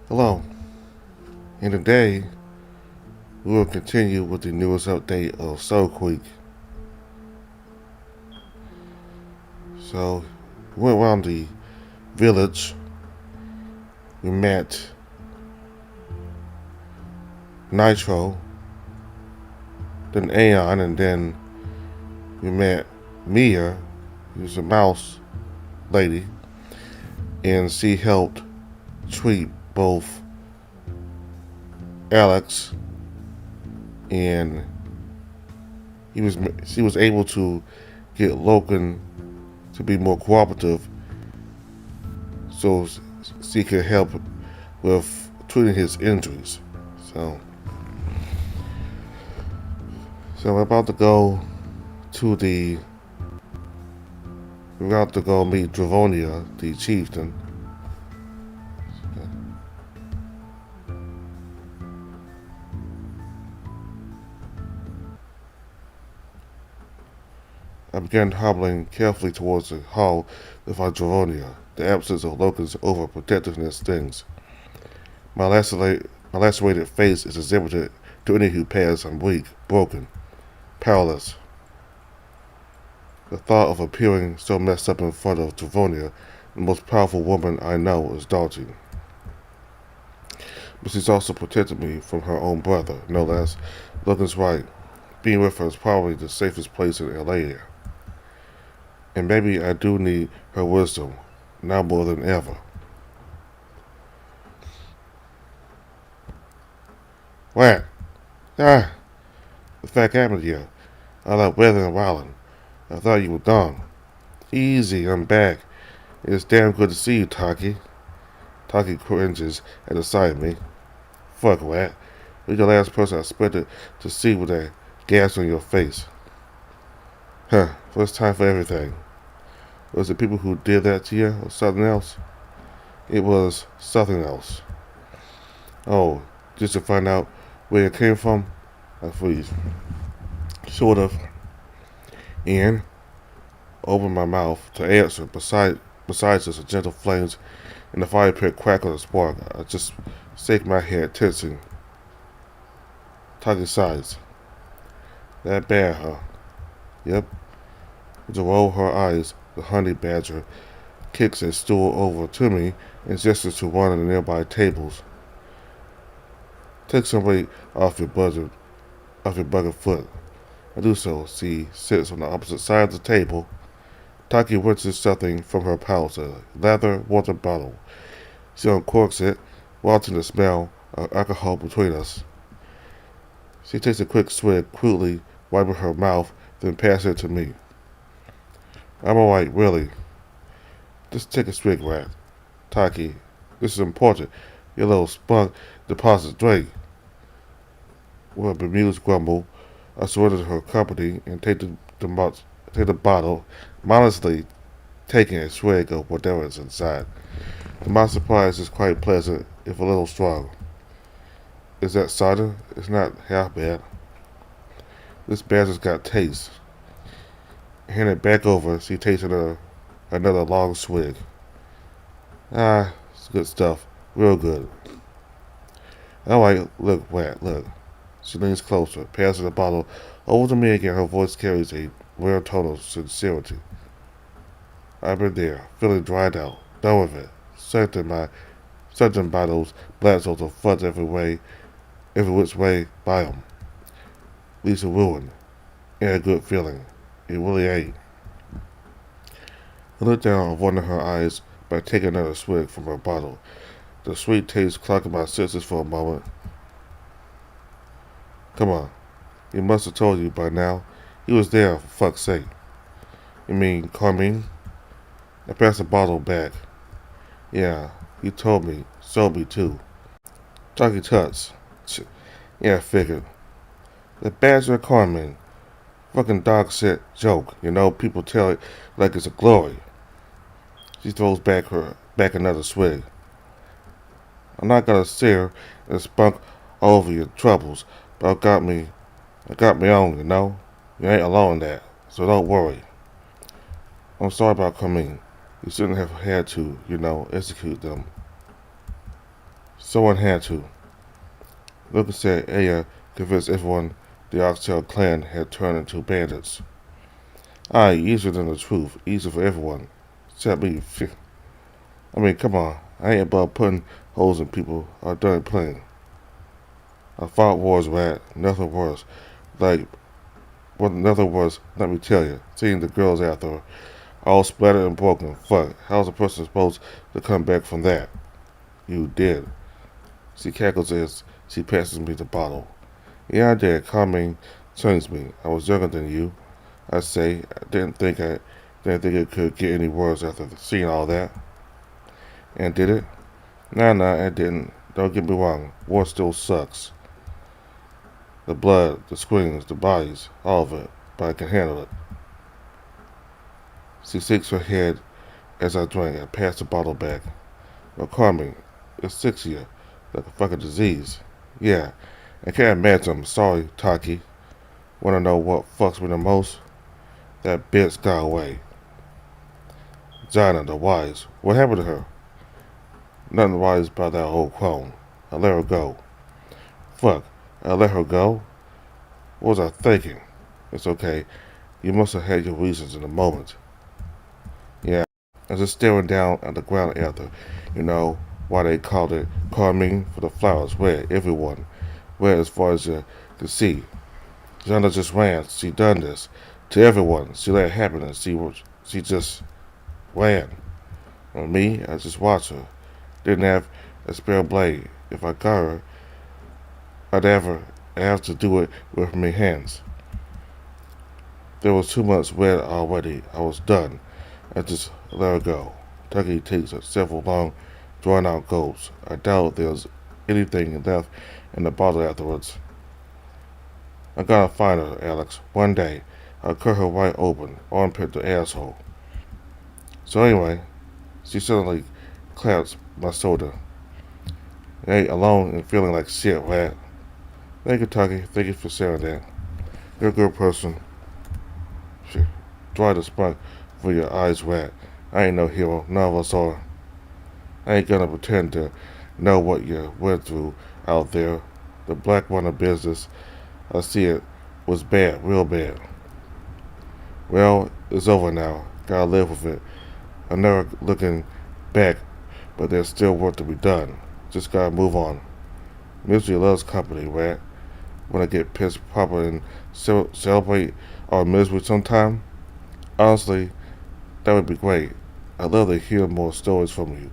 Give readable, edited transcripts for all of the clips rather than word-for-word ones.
Hello, and today we will continue with the newest update of Soulcreek. So, we went around the village, we met Nitro, then Aeon, and then we met Mia, who's a mouse lady, and she helped treat both Alex and she was able to get Logan to be more cooperative so she could help with treating his injuries. So, so we're about to go to the we're about to go meet Dravonia, the chieftain. I began hobbling carefully towards the hall to find Dravonia. The absence of Logan's overprotectiveness stings. My lacerated face is exhibited to any who pass. I'm weak, broken, powerless. The thought of appearing so messed up in front of Dravonia, the most powerful woman I know, is daunting. But she's also protected me from her own brother, no less. Logan's right. Being with her is probably the safest place in LA. And maybe I do need her wisdom, now more than ever. What? Ah, the fuck happened here? I like weathering and wilding. I thought you were gone. Easy, I'm back. It's damn good to see you, Taki. Taki cringes at the sight of me. Fuck, Rat. You're the last person I expected to see with that gas on your face. Huh, first time for everything. Was it people who did that to you or something else? It was something else. Oh, just to find out where it came from? I freeze. Sort of. And open my mouth to answer. Besides just the gentle flames and the fire pit crackle and spark, I just shake my head, tensing. Taki sighs. That bad, huh? Yep. To roll her eyes, the honey badger kicks a stool over to me and gestures to one of the nearby tables. Take some weight off your bucket foot. I do so. She sits on the opposite side of the table. Taki rinses something from her pouch, a leather water bottle. She uncorks it, watching the smell of alcohol between us. She takes a quick swig, quickly wiping her mouth, then passes it to me. I'm alright, really. Just take a swig, Rat. Taki, this is important. Your little spunk deposits drink. With a bemused grumble, I surrendered her company and take the bottle, modestly taking a swig of whatever is inside. To my surprise, it's quite pleasant, if a little strong. Is that cider? It's not half bad. This badger's got taste. Hand it back over, she takes another long swig. Ah, it's good stuff. Real good. Alright, look, Rat, look. She leans closer, passes the bottle over to me again. Her voice carries a rare tone of sincerity. I've been there, feeling dried out, done with it. Certain by those black souls of floods every which way by 'em. Leads to ruin. Ain't a good feeling. It really ain't. I looked down, avoiding her eyes by taking another swig from her bottle. The sweet taste clogging my senses for a moment. Come on. He must have told you by now. He was there, for fuck's sake. You mean Carmine? I passed the bottle back. Yeah, he told me. Sold me, too. Taki Tuts. Yeah, I figured. The badger of Carmine. Fucking dog shit joke. You know, people tell it like it's a glory. She throws back another swig. I'm not gonna stare and spunk all over your troubles, but I got me own, you know? You ain't alone in that, so don't worry. I'm sorry about coming. You shouldn't have had to, execute them. Someone had to. Logan said Aya convinced everyone the Oxtail clan had turned into bandits. Aye, easier than the truth, easier for everyone. Except me. I mean, come on. I ain't about putting holes in people. I've done it plenty. I fought wars, Rat. Nothing worse. Nothing worse, let me tell you. Seeing the girls after all splattered and broken. Fuck, how's a person supposed to come back from that? You did. She cackles as she passes me the bottle. Yeah, I did. Calming turns me. I was younger than you. I say, didn't think it could get any worse after seeing all that. And did it? Nah, it didn't. Don't get me wrong. War still sucks. The blood, the screams, the bodies, all of it. But I can handle it. She shakes her head as I drink and pass the bottle back. Well, Carmen, it's sick to you. Like a fucking disease. Yeah, I can't imagine. I'm sorry, Taki. Wanna know what fucks me the most? That bitch got away. Dinah, the wise. What happened to her? Nothing wise about that old crone. I let her go. Fuck, I let her go? What was I thinking? It's okay. You must have had your reasons in the moment. Yeah, I was just staring down at the ground after, why they called it Carmine for the flowers, red, everyone. Red as far as you could see. Jana just ran. She done this. To everyone. She let it happen and she just ran. And me, I just watched her. Didn't have a spare blade. If I got her, I'd have to do it with my hands. There was too much red already. I was done. I just let her go. Taki takes several long, drawn-out gulps. I doubt there was anything left in the bottle afterwards. I gotta find her, Alex. One day, I'll cut her right open, armpit to asshole. So anyway, she suddenly claps my soda. I ain't alone and feeling like shit, Rat. Thank you, Taki. Thank you for saying that. You're a good person. Dry the spunk for your eyes, Rat. I ain't no hero. None of us are. I ain't gonna pretend to know what you went through out there. The black runner business, I see it was bad, real bad. Well, it's over now. Gotta live with it. I'm never looking back, but there's still work to be done. Just gotta move on. Misery loves company, Rat. Wanna get pissed proper and celebrate our misery sometime? Honestly, that would be great. I'd love to hear more stories from you.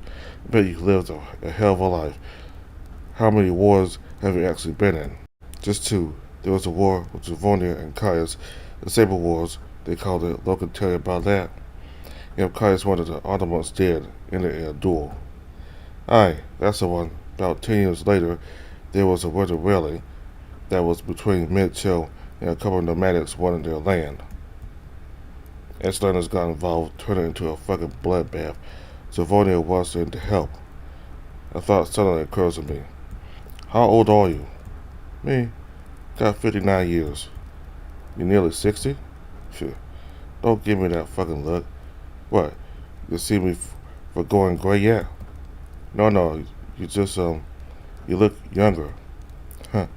I bet you lived a hell of a life. How many wars have you actually been in? Just two. There was a war with Tonia and Caius, the Saber Wars, they called it. Logan tell you about that. Caius wanted the Ottomans dead in a duel. Aye, that's the one. About 10 years later, there was a winter railing that was between Mid-Chill and a couple of nomadics wanting their land. Ex-learners got involved, turning it into a fucking bloodbath. Tonia wants them to help. A thought suddenly occurs to me. How old are you? Me? Got 59 years. You nearly 60? Phew. Don't give me that fucking look. What? You see me for going gray yet? No. You just, you look younger. Huh.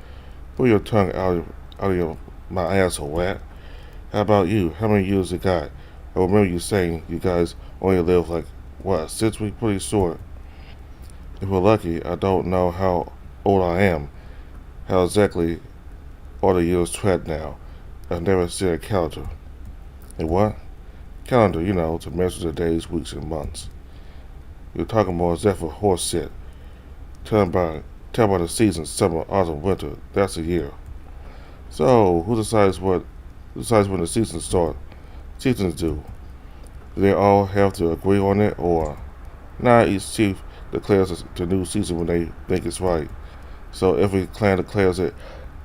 Pull your tongue out of my asshole, Rat. How about you? How many years you got? I remember you saying you guys only live like, what, a century? Pretty short. If we're lucky, I don't know how old I am. How exactly are the years tread now? I've never seen a calendar. A what? Calendar, to measure the days, weeks, and months. You're talking more as that for horse shit. Tell by the seasons, summer, autumn, winter. That's a year. So, who decides when the seasons start? Seasons do. Do they all have to agree on it, or nah? Each chief declares the new season when they think it's right. So every clan declares it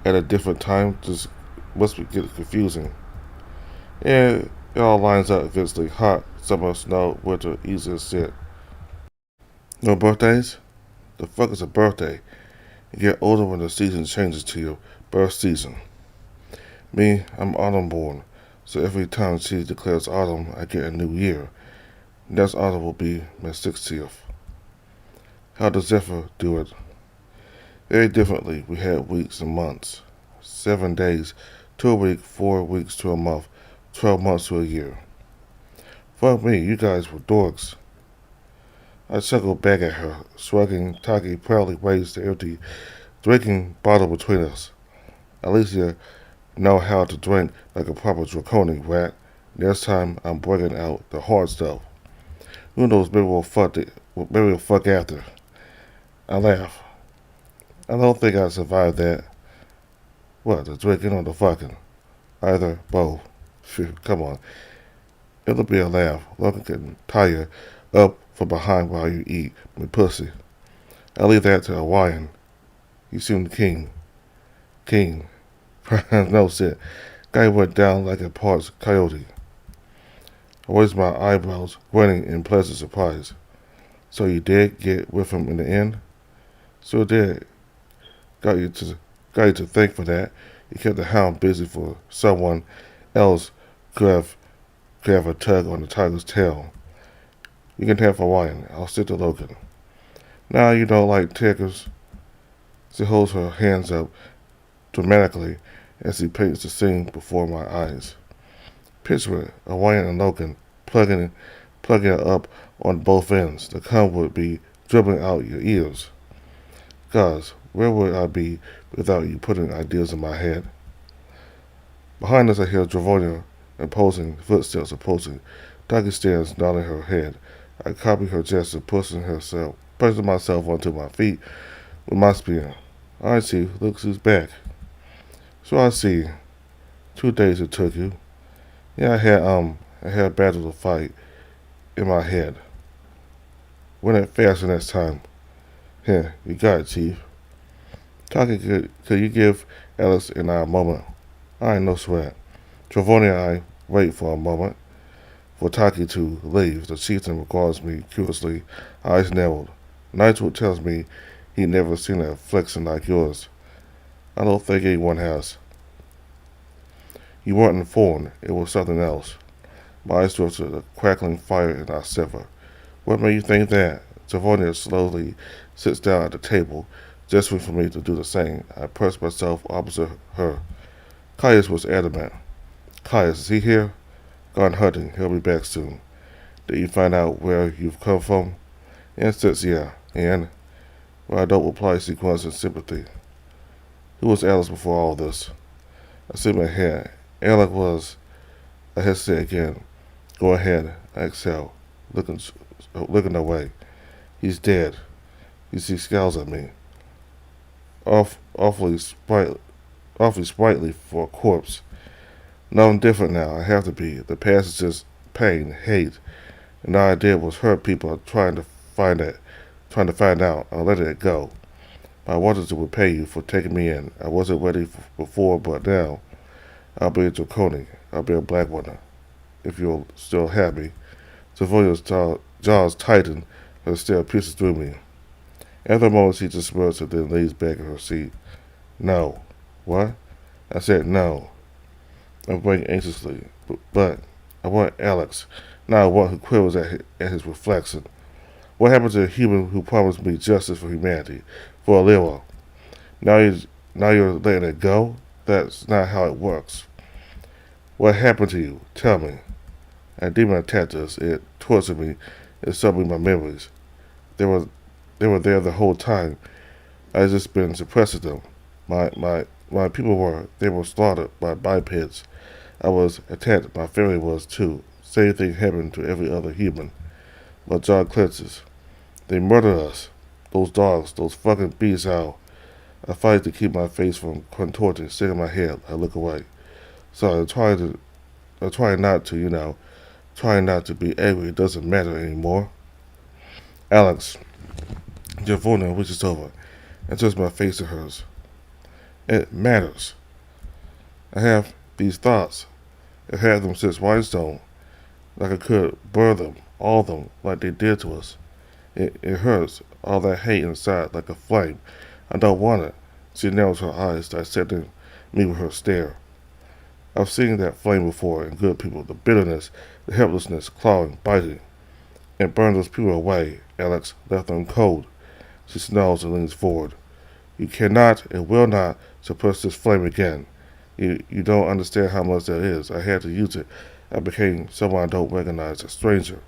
at a different time. Just must get confusing. Yeah, it all lines up eventually. Hot, summer, snow, winter, easy as shit. No birthdays? The fuck is a birthday? You get older when the season changes to your birth season. Me, I'm autumn born, so every time she declares autumn, I get a new year. Next autumn will be my 60th. How does Zephyr do it? Very differently, we had weeks and months. 7 days to a week, 4 weeks to a month, 12 months to a year. Fuck me, you guys were dorks. I chuckled back at her, shrugging. Taki proudly raised the empty drinking bottle between us. At least you know how to drink like a proper draconic rat. Next time I'm bringing out the hard stuff. Who knows, maybe we'll fuck after. I laugh. I don't think I survived that. What, the drinking or the fucking? Either, both. Phew, come on. It'll be a laugh. Logan can tie you up from behind while you eat me pussy. I'll leave that to Hawaiian. You seem king. King. No shit. Guy went down like a parched coyote. I raised my eyebrows, grinning in pleasant surprise. So you did get with him in the end? Sure did. Got you to thank for that. You kept the hound busy for someone else could have a tug on the tiger's tail. You can have Hawaiian. I'll stick to Logan. Now you don't like tigers. She holds her hands up dramatically as he paints the scene before my eyes. Picture it, Hawaiian and Logan plugging it up on both ends. The cum would be dribbling out your ears. Gosh, where would I be without you putting ideas in my head? Behind us I hear Tonia imposing footsteps approaching. Taki stands nodding her head. I copy her gesture, pushing myself onto my feet with my spear. Alright, Chief, look who's back. So I see. 2 days it took you. Yeah, I had a battle to fight in my head. Win it faster next time. Here, you got it, Chief. Taki, could you give Alice and I a moment? Alright, no sweat. Tonia and I wait for a moment for Taki to leave. The chieftain regards me curiously, eyes narrowed. Nigel tells me he never seen a affliction like yours. I don't think anyone has. You weren't informed. It was something else. My eyes drove to the crackling fire in our silver. What made you think that? Tonia slowly sits down at the table, gesturing for me to do the same. I pressed myself opposite her. Caius was adamant. Caius, is he here? Gone hunting. He'll be back soon. Did you find out where you've come from? Instance, yeah. And? Well, I don't reply sequence in sympathy. Who was Alice before all this? I sit my head. Alec was. I hesitate again. Go ahead. I exhale, looking away. He's dead. He scowls at me. Awfully sprightly for a corpse. No, I'm different now. I have to be. The past is just pain, hate, and all I did was hurt people trying to find out. I let it go. I wanted to repay you for taking me in. I wasn't ready before, but now I'll be a draconic. I'll be a black one. If you'll still have me. Tonia's jaws tighten, but the stare pierces through me. After a moment, she just smirks and then leans back in her seat. No. What? I said no. I'm waiting anxiously. But I want Alex. Now I want who quivers at his reflection. What happened to a human who promised me justice for humanity? For a little. Now you're letting it go? That's not how it works. What happened to you? Tell me. A demon attacked us. It tortured me. It summoned my memories. They were there the whole time. I just been suppressing them. My people were slaughtered by bipeds. I was attacked. My family was too. Same thing happened to every other human. My jaw clenches. They murdered us. Those dogs, those fucking beasts out. I fight to keep my face from contorting, shaking my head. I look away. So I try not to, trying not to be angry. It doesn't matter anymore. Alex, Tonia reaches over and turns my face to hers. It matters. I have these thoughts. I've had them since Whitestone. Like I could burn them, all of them, like they did to us. It hurts, all that hate inside, like a flame. I don't want it. She narrows her eyes, dissecting me with her stare. I've seen that flame before in good people, the bitterness, the helplessness, clawing, biting. It burned those people away. Alex left them cold. She snarls and leans forward. You cannot and will not suppress this flame again. You don't understand how much that is. I had to use it. I became someone I don't recognize, a stranger.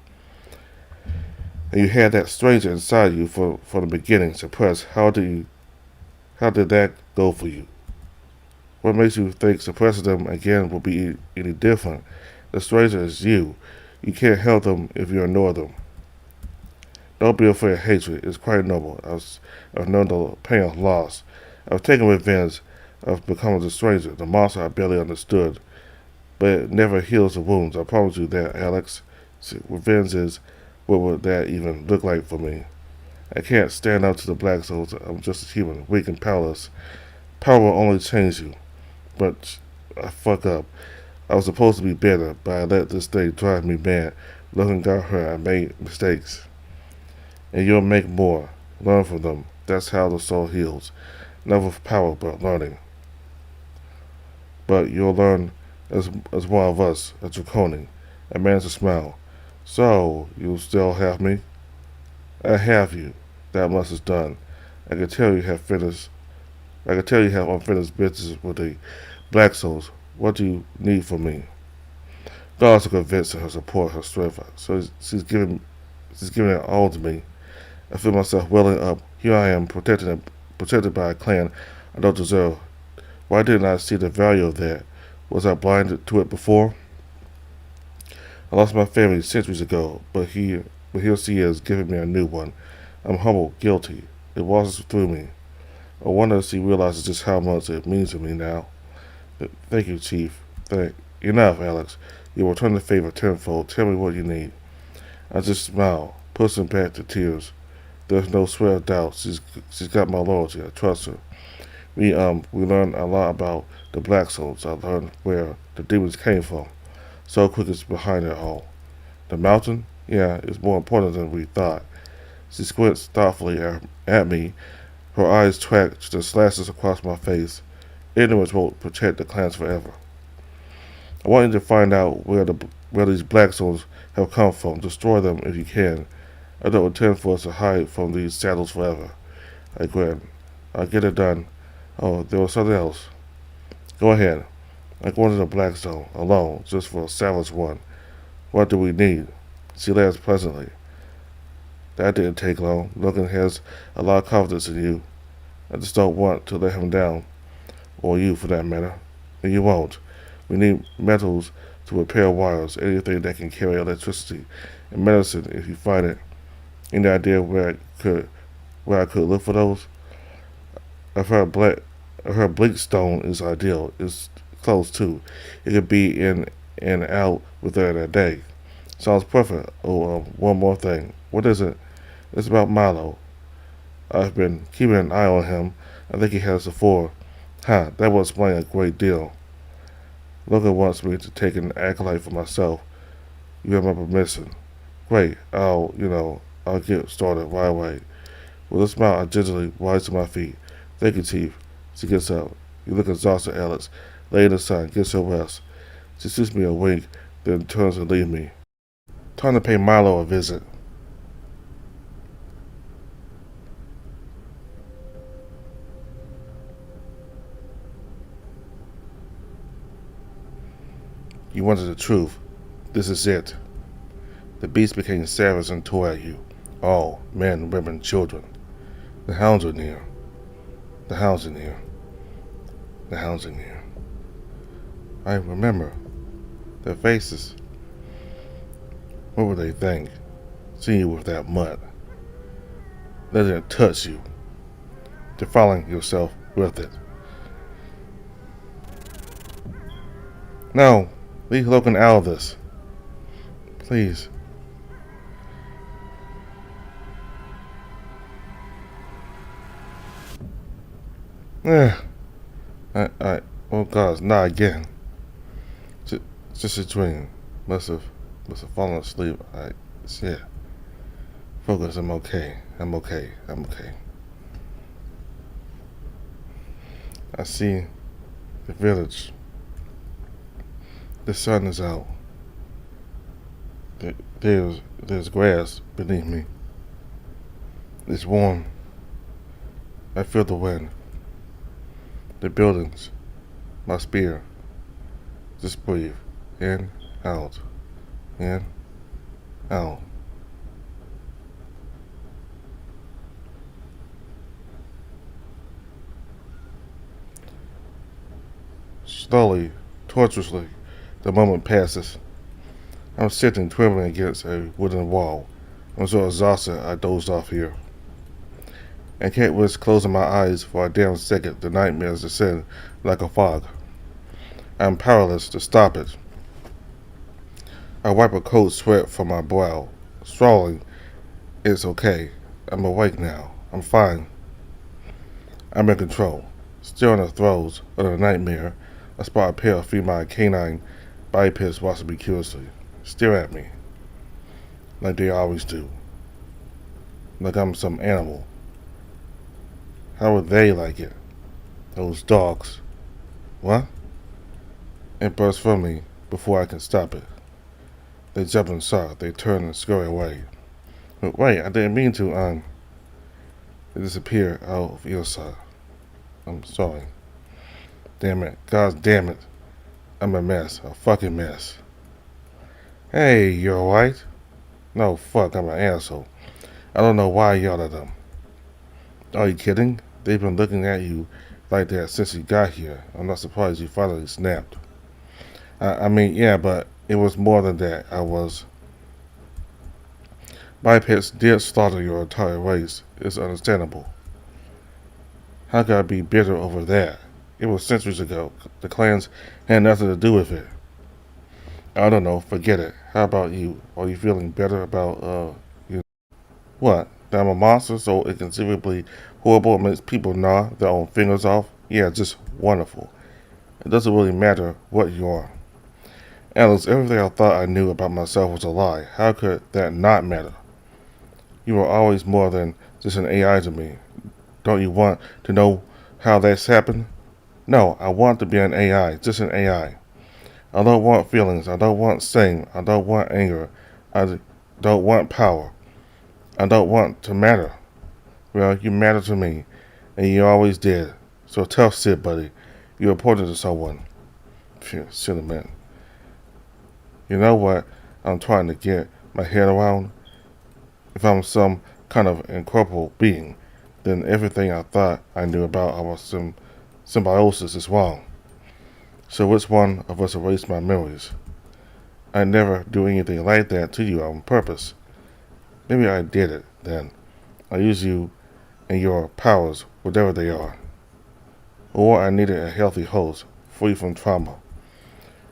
And you had that stranger inside you from the beginning, suppressed. How did that go for you? What makes you think suppressing them again will be any different? The stranger is you. You can't help them if you ignore them. Don't be afraid of hatred. It's quite noble. I've known the pain of loss. I've taken revenge. I've become a stranger, the monster I barely understood. But it never heals the wounds. I promise you that, Alex. See, revenge is what would that even look like for me? I can't stand up to the Black Souls. I'm just a human, weak and powerless. Power will only change you. But I fuck up. I was supposed to be better, but I let this thing drive me mad. Logan got hurt. I made mistakes. And you'll make more. Learn from them. That's how the soul heals. Not with power, but learning. But you'll learn as one of us, a Draconian. A man's a smile. So, you'll still have me? I have you. That much is done. I can tell you have unfinished business with the Black Souls. What do you need from me? Gods are convinced of her support, her strength. So she's giving it all to me. I feel myself welling up. Here I am, protected by a clan I don't deserve. Why didn't I see the value of that? Was I blind to it before? I lost my family centuries ago, but here she is giving me a new one. I'm humble, guilty. It washes through me. I wonder if she realizes just how much it means to me now. Thank you, Chief. Enough, Alex. You will return the favor tenfold. Tell me what you need. I just smile, pushing back the tears. There's no sweat of doubt. She's got my loyalty. I trust her. We learned a lot about the Black Souls. I learned where the demons came from. Soulcreek is behind it all. The mountain? Yeah, it's more important than we thought. She squints thoughtfully at me. Her eyes track the slashes across my face. Ignorance won't protect the clans forever. I want you to find out where these Black Souls have come from. Destroy them if you can. I don't intend for us to hide from these saddles forever. I grin. I'll get it done. Oh, there was something else. Go ahead. I'm going to the Black Zone, alone, just for a savage one. What do we need? She laughs pleasantly. That didn't take long. Logan has a lot of confidence in you. I just don't want to let him down. Or you, for that matter. And you won't. We need metals to repair wires, anything that can carry electricity, and medicine if you find it. Any idea where I could look for those? I've heard Blinkstone is ideal. It's close too. It could be in and out within a day. Sounds perfect. Oh, one more thing. What is it? It's about Milo. I've been keeping an eye on him. I think he has a 4. That would explain a great deal. Logan wants me to take an acolyte for myself. You have my permission. Great. I'll get started right away. With a smile, I gingerly rise to my feet. Thank you, Chief. She gets up. You look exhausted, Alex. Lay in the sun. Get your rest. She shoots me a wink, then turns to leave me. Time to pay Milo a visit. You wanted the truth. This is it. The beast became savage and tore at you. All men, women, children. The hounds are near. The hounds are near. The hounds are near. I remember their faces. What would they think, seeing you with that mud? They didn't touch you. Defiling yourself with it. No, leave Logan out of this. Please. Oh God, not again. Just a dream. Must have fallen asleep. Yeah. Focus, I'm okay. I'm okay. I see the village. The sun is out. There's grass beneath me. It's warm. I feel the wind, the buildings, my spear. Just breathe. In, out. In, out. Slowly, tortuously, the moment passes. I'm sitting trembling against a wooden wall. I'm so exhausted I dozed off here. I can't risk closing my eyes for a damn second. The nightmares descend like a fog. I'm powerless to stop it. I wipe a cold sweat from my brow. Swallowing, it's okay. I'm awake now. I'm fine. I'm in control. Still in the throes of the nightmare, I spot a pair of feline canine bipeds watching me curiously. Stare at me. Like they always do. Like I'm some animal. How would they like it? Those dogs. What? It bursts from me before I can stop it. They jump and sock. They turn and scurry away. But wait, I didn't mean to, They disappear out of earshot. I'm sorry. Damn it. God damn it. I'm a mess. A fucking mess. Hey, you alright? No, fuck, I'm an asshole. I don't know why I yelled at them. Are you kidding? They've been looking at you like that since you got here. I'm not surprised you finally snapped. I mean, yeah, but it was more than that. Bipeds did slaughter your entire race. It's understandable. How could I be bitter over that? It was centuries ago. The clans had nothing to do with it. I don't know. Forget it. How about you? Are you feeling better about, you? What? That I'm a monster so inconceivably horrible and makes people gnaw their own fingers off? Yeah, just wonderful. It doesn't really matter what you are. Alex, everything I thought I knew about myself was a lie. How could that not matter? You were always more than just an AI to me. Don't you want to know how that's happened? No, I want to be an AI, just an AI. I don't want feelings. I don't want shame. I don't want anger. I don't want power. I don't want to matter. Well, you matter to me, and you always did. So tough shit, buddy. You're important to someone. Phew, silly man. You know what I'm trying to get my head around? If I'm some kind of incorporeal being, then everything I thought I knew about our symbiosis is wrong. So which one of us erased my memories? I never do anything like that to you on purpose. Maybe I did it then. I use you and your powers, whatever they are. Or I needed a healthy host, free from trauma.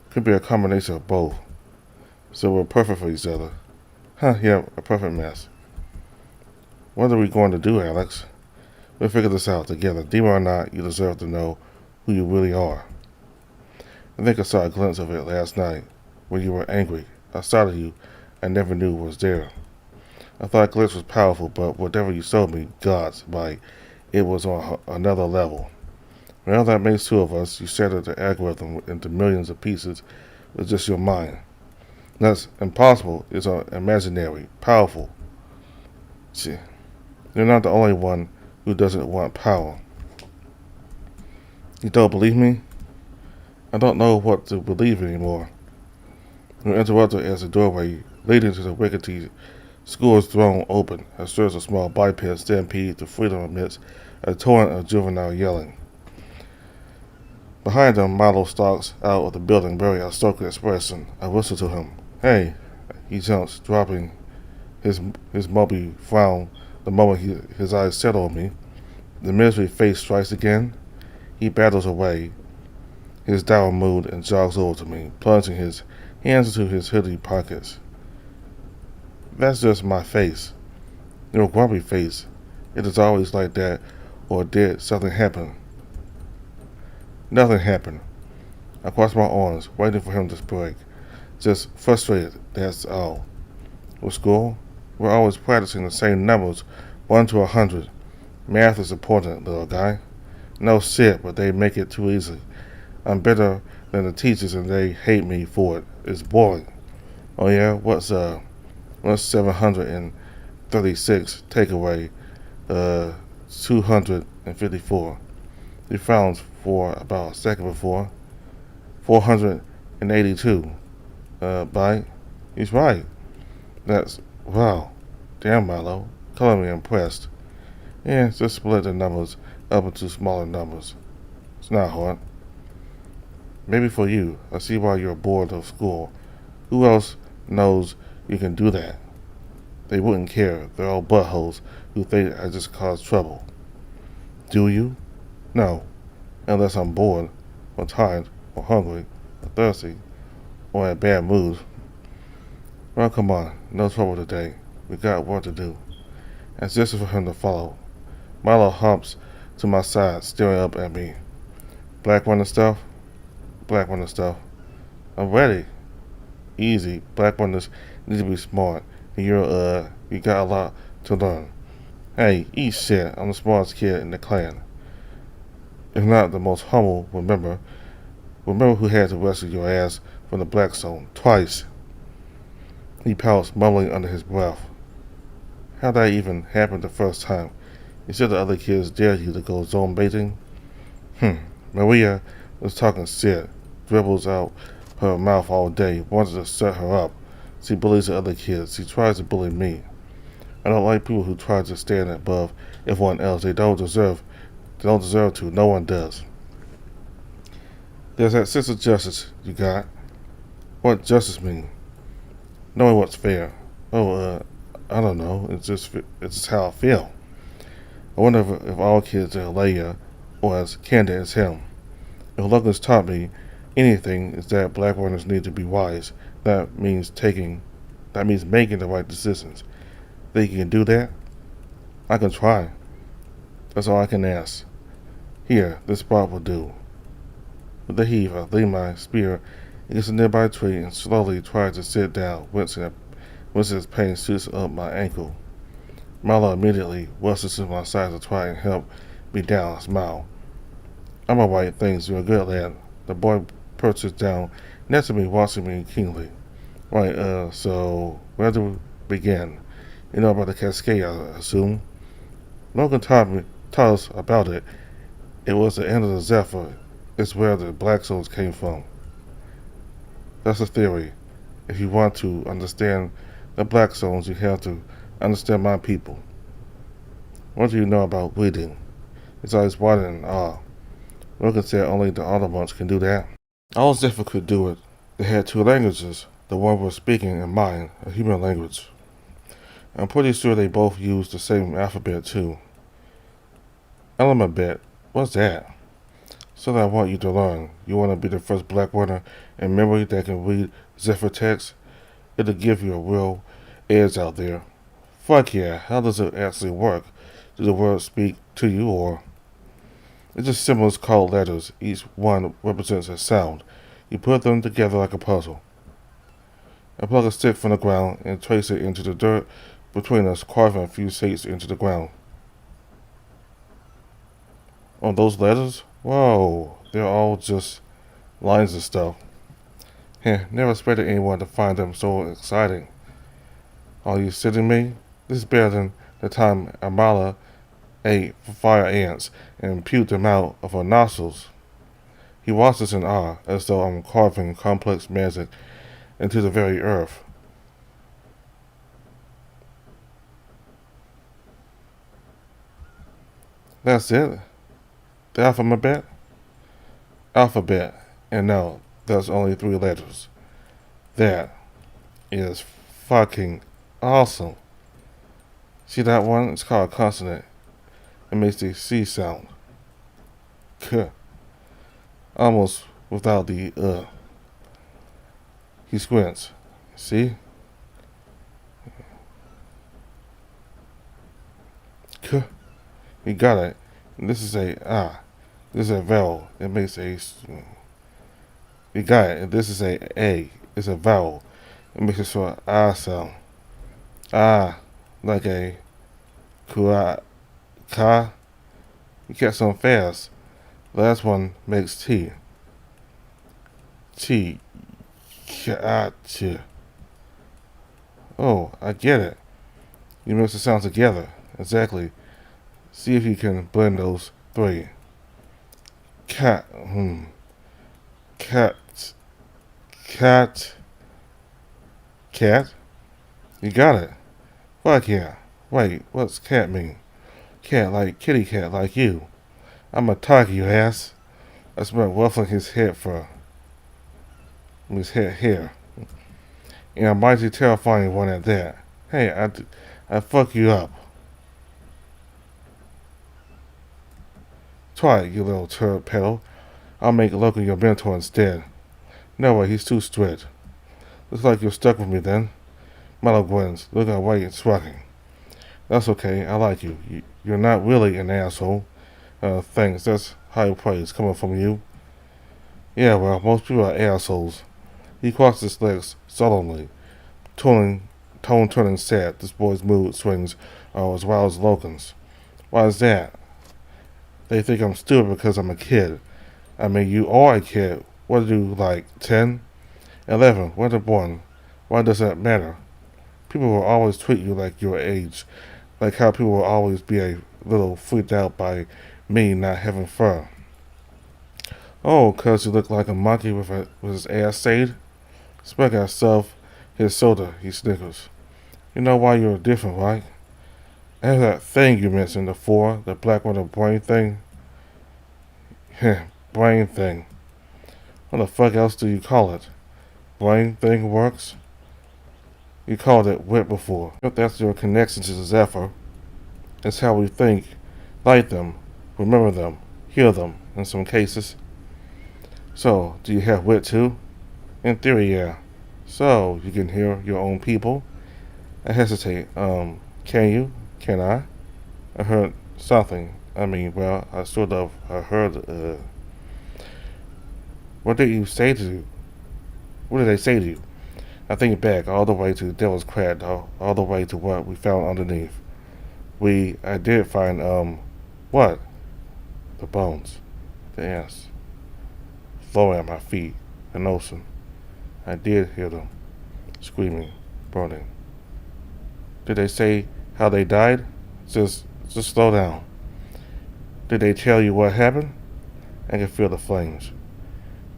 Could be a combination of both. So we're perfect for each other. Huh, yeah, a perfect mess. What are we going to do, Alex? We'll figure this out together. Demon or not, you deserve to know who you really are. I think I saw a glimpse of it last night when you were angry. A side of you I never knew was there. I thought glimpse was powerful, but whatever you showed me, God's right, it was on another level. Well, that makes two of us. You shattered the algorithm into millions of pieces with just your mind. That's impossible. It's imaginary, powerful. See, you're not the only one who doesn't want power. You don't believe me? I don't know what to believe anymore. You're interrupted as the doorway leading to the rickety school is thrown open. As stirs a small biped stampede to freedom amidst a torrent of juvenile yelling. Behind them, Milo stalks out of the building, very outspoken expression. I whistle to him. Hey, he jumps, dropping his mopey frown the moment his eyes settle on me. The misery face strikes again. He battles away his dour mood and jogs over to me, plunging his hands into his hoodie pockets. That's just my face. Your grumpy face. It is always like that, or did something happen? Nothing happened. I crossed my arms, waiting for him to break. Just frustrated, that's all. With school, we're always practicing the same numbers, 1 to 100. Math is important, little guy. No shit, but they make it too easy. I'm better than the teachers and they hate me for it. It's boring. Oh yeah, what's 736 take away 254. He frowns for about a second before. 482. Bite? He's right. That's, wow. Damn, Milo. Color me impressed. Yeah, just split the numbers up into smaller numbers. It's not hard. Maybe for you. I see why you're bored of school. Who else knows you can do that? They wouldn't care. They're all buttholes who think I just caused trouble. Do you? No. Unless I'm bored, or tired, or hungry, or thirsty, or in a bad mood. Well, come on. No trouble today. We got work to do. I suggested for him to follow. Milo humps to my side, staring up at me. Black one and stuff? Black one and stuff. I'm ready. Easy. Black runners need to be smart. You got a lot to learn. Hey, eat shit. I'm the smartest kid in the clan. If not the most humble, remember who had to rescue your ass from the black zone twice. He pouts, mumbling under his breath. How'd that even happen the first time? You said the other kids dared you to go zone baiting? Maria was talking shit, dribbles out her mouth all day, wanted to set her up. She bullies the other kids. She tries to bully me. I don't like people who try to stand above everyone else. They don't deserve to. No one does. There's that sense of justice you got. What justice mean? Knowing what's fair. I don't know. It's just how I feel. I wonder if all kids are Leia or as candid as him. If Logan's taught me anything, it's that black runners need to be wise. That means making the right decisions. Think you can do that? I can try. That's all I can ask. Here, this spot will do. With a heave, I lean my spear against a nearby tree and slowly try to sit down, wincing as pain shoots up my ankle. Milo immediately rushes to my side to try and help me down. I smile. I'm alright, thanks. You're a good lad. The boy perches down next to me, watching me keenly. Right, so where do we begin? You know about the cascade, I assume. Logan taught us about it. It was the end of the Zephyr. It's where the Black Souls came from. That's a theory. If you want to understand the Black Souls, you have to understand my people. What do you know about reading? His eyes widened in awe. Logan said only the Autobots can do that. All Zephyr could do it. They had two languages. The one we're speaking and mine, a human language. I'm pretty sure they both use the same alphabet too. Alphabet? What's that? So I want you to learn. You want to be the first black runner in memory that can read Zephyr text? It'll give you a real edge out there. Fuck yeah, how does it actually work? Do the words speak to you or? It's just symbols called letters. Each one represents a sound. You put them together like a puzzle. I plug a stick from the ground and trace it into the dirt between us, carving a few shapes into the ground. On those letters? Whoa, they're all just lines and stuff. Never expected anyone to find them so exciting. Are you sitting me? This is better than the time Amala ate fire ants and puked them out of her nostrils. He watches in awe, as though I'm carving complex magic into the very earth. That's it? The alphabet? Alphabet. And no, there's only 3 letters. That is fucking awesome. See that one? It's called a consonant. It makes the C sound. K. Almost without the He squints. See? K. You got it. And this is a This is a vowel. It makes a. You got it. And this is a. It's a vowel. It makes it sort of ah sound. Ah, like a ka. You catch on fast. The last one makes T. T. Gotcha. Oh, I get it. You mix the sounds together. Exactly. See if you can blend those three. Cat. Cat. Cat. Cat? You got it. Fuck yeah. Wait, what's cat mean? Cat like kitty cat like you. I'm a Taki, you ass. I smell ruffling his head fur. His head hair. And a mighty terrifying one at that. Hey, I fuck you up. Try it, you little turd pedal. I'll make Logan your mentor instead. No way, he's too strict. Looks like you're stuck with me then. Milo grins, looking away and shrugging. That's okay, I like you. You're not really an asshole. Thanks, that's high praise coming from you. Yeah, well, most people are assholes. He crossed his legs sullenly, tone turning sad. This boy's mood swings are as wild as Logan's. Why is that? They think I'm stupid because I'm a kid. I mean, you are a kid. What are you, like, 10? 11. When they're born. Why does that matter? People will always treat you like your age. Like how people will always be a little freaked out by me not having fur. Oh, 'cause you look like a monkey with his ass saved? Smack himself his shoulder, he snickers. You know why you're different, right? I have that thing you mentioned before, the black with the brain thing. Heh, brain thing. What the fuck else do you call it? Brain thing works? You called it wit before. If that's your connection to Zephyr, it's how we think, like them, remember them, hear them, in some cases. So, do you have wit too? In theory, yeah. So, you can hear your own people? I hesitate. Can you? Can I? I heard something. I mean, well, I sort of heard, What did you say to you? What did they say to you? I think back all the way to Devil's Crack, all the way to what we found underneath. I did find, what? The bones. The ants. Flowing at my feet. An ocean. I did hear them. Screaming. Burning. Did they say how they died? Just slow down. Did they tell you what happened? I can feel the flames.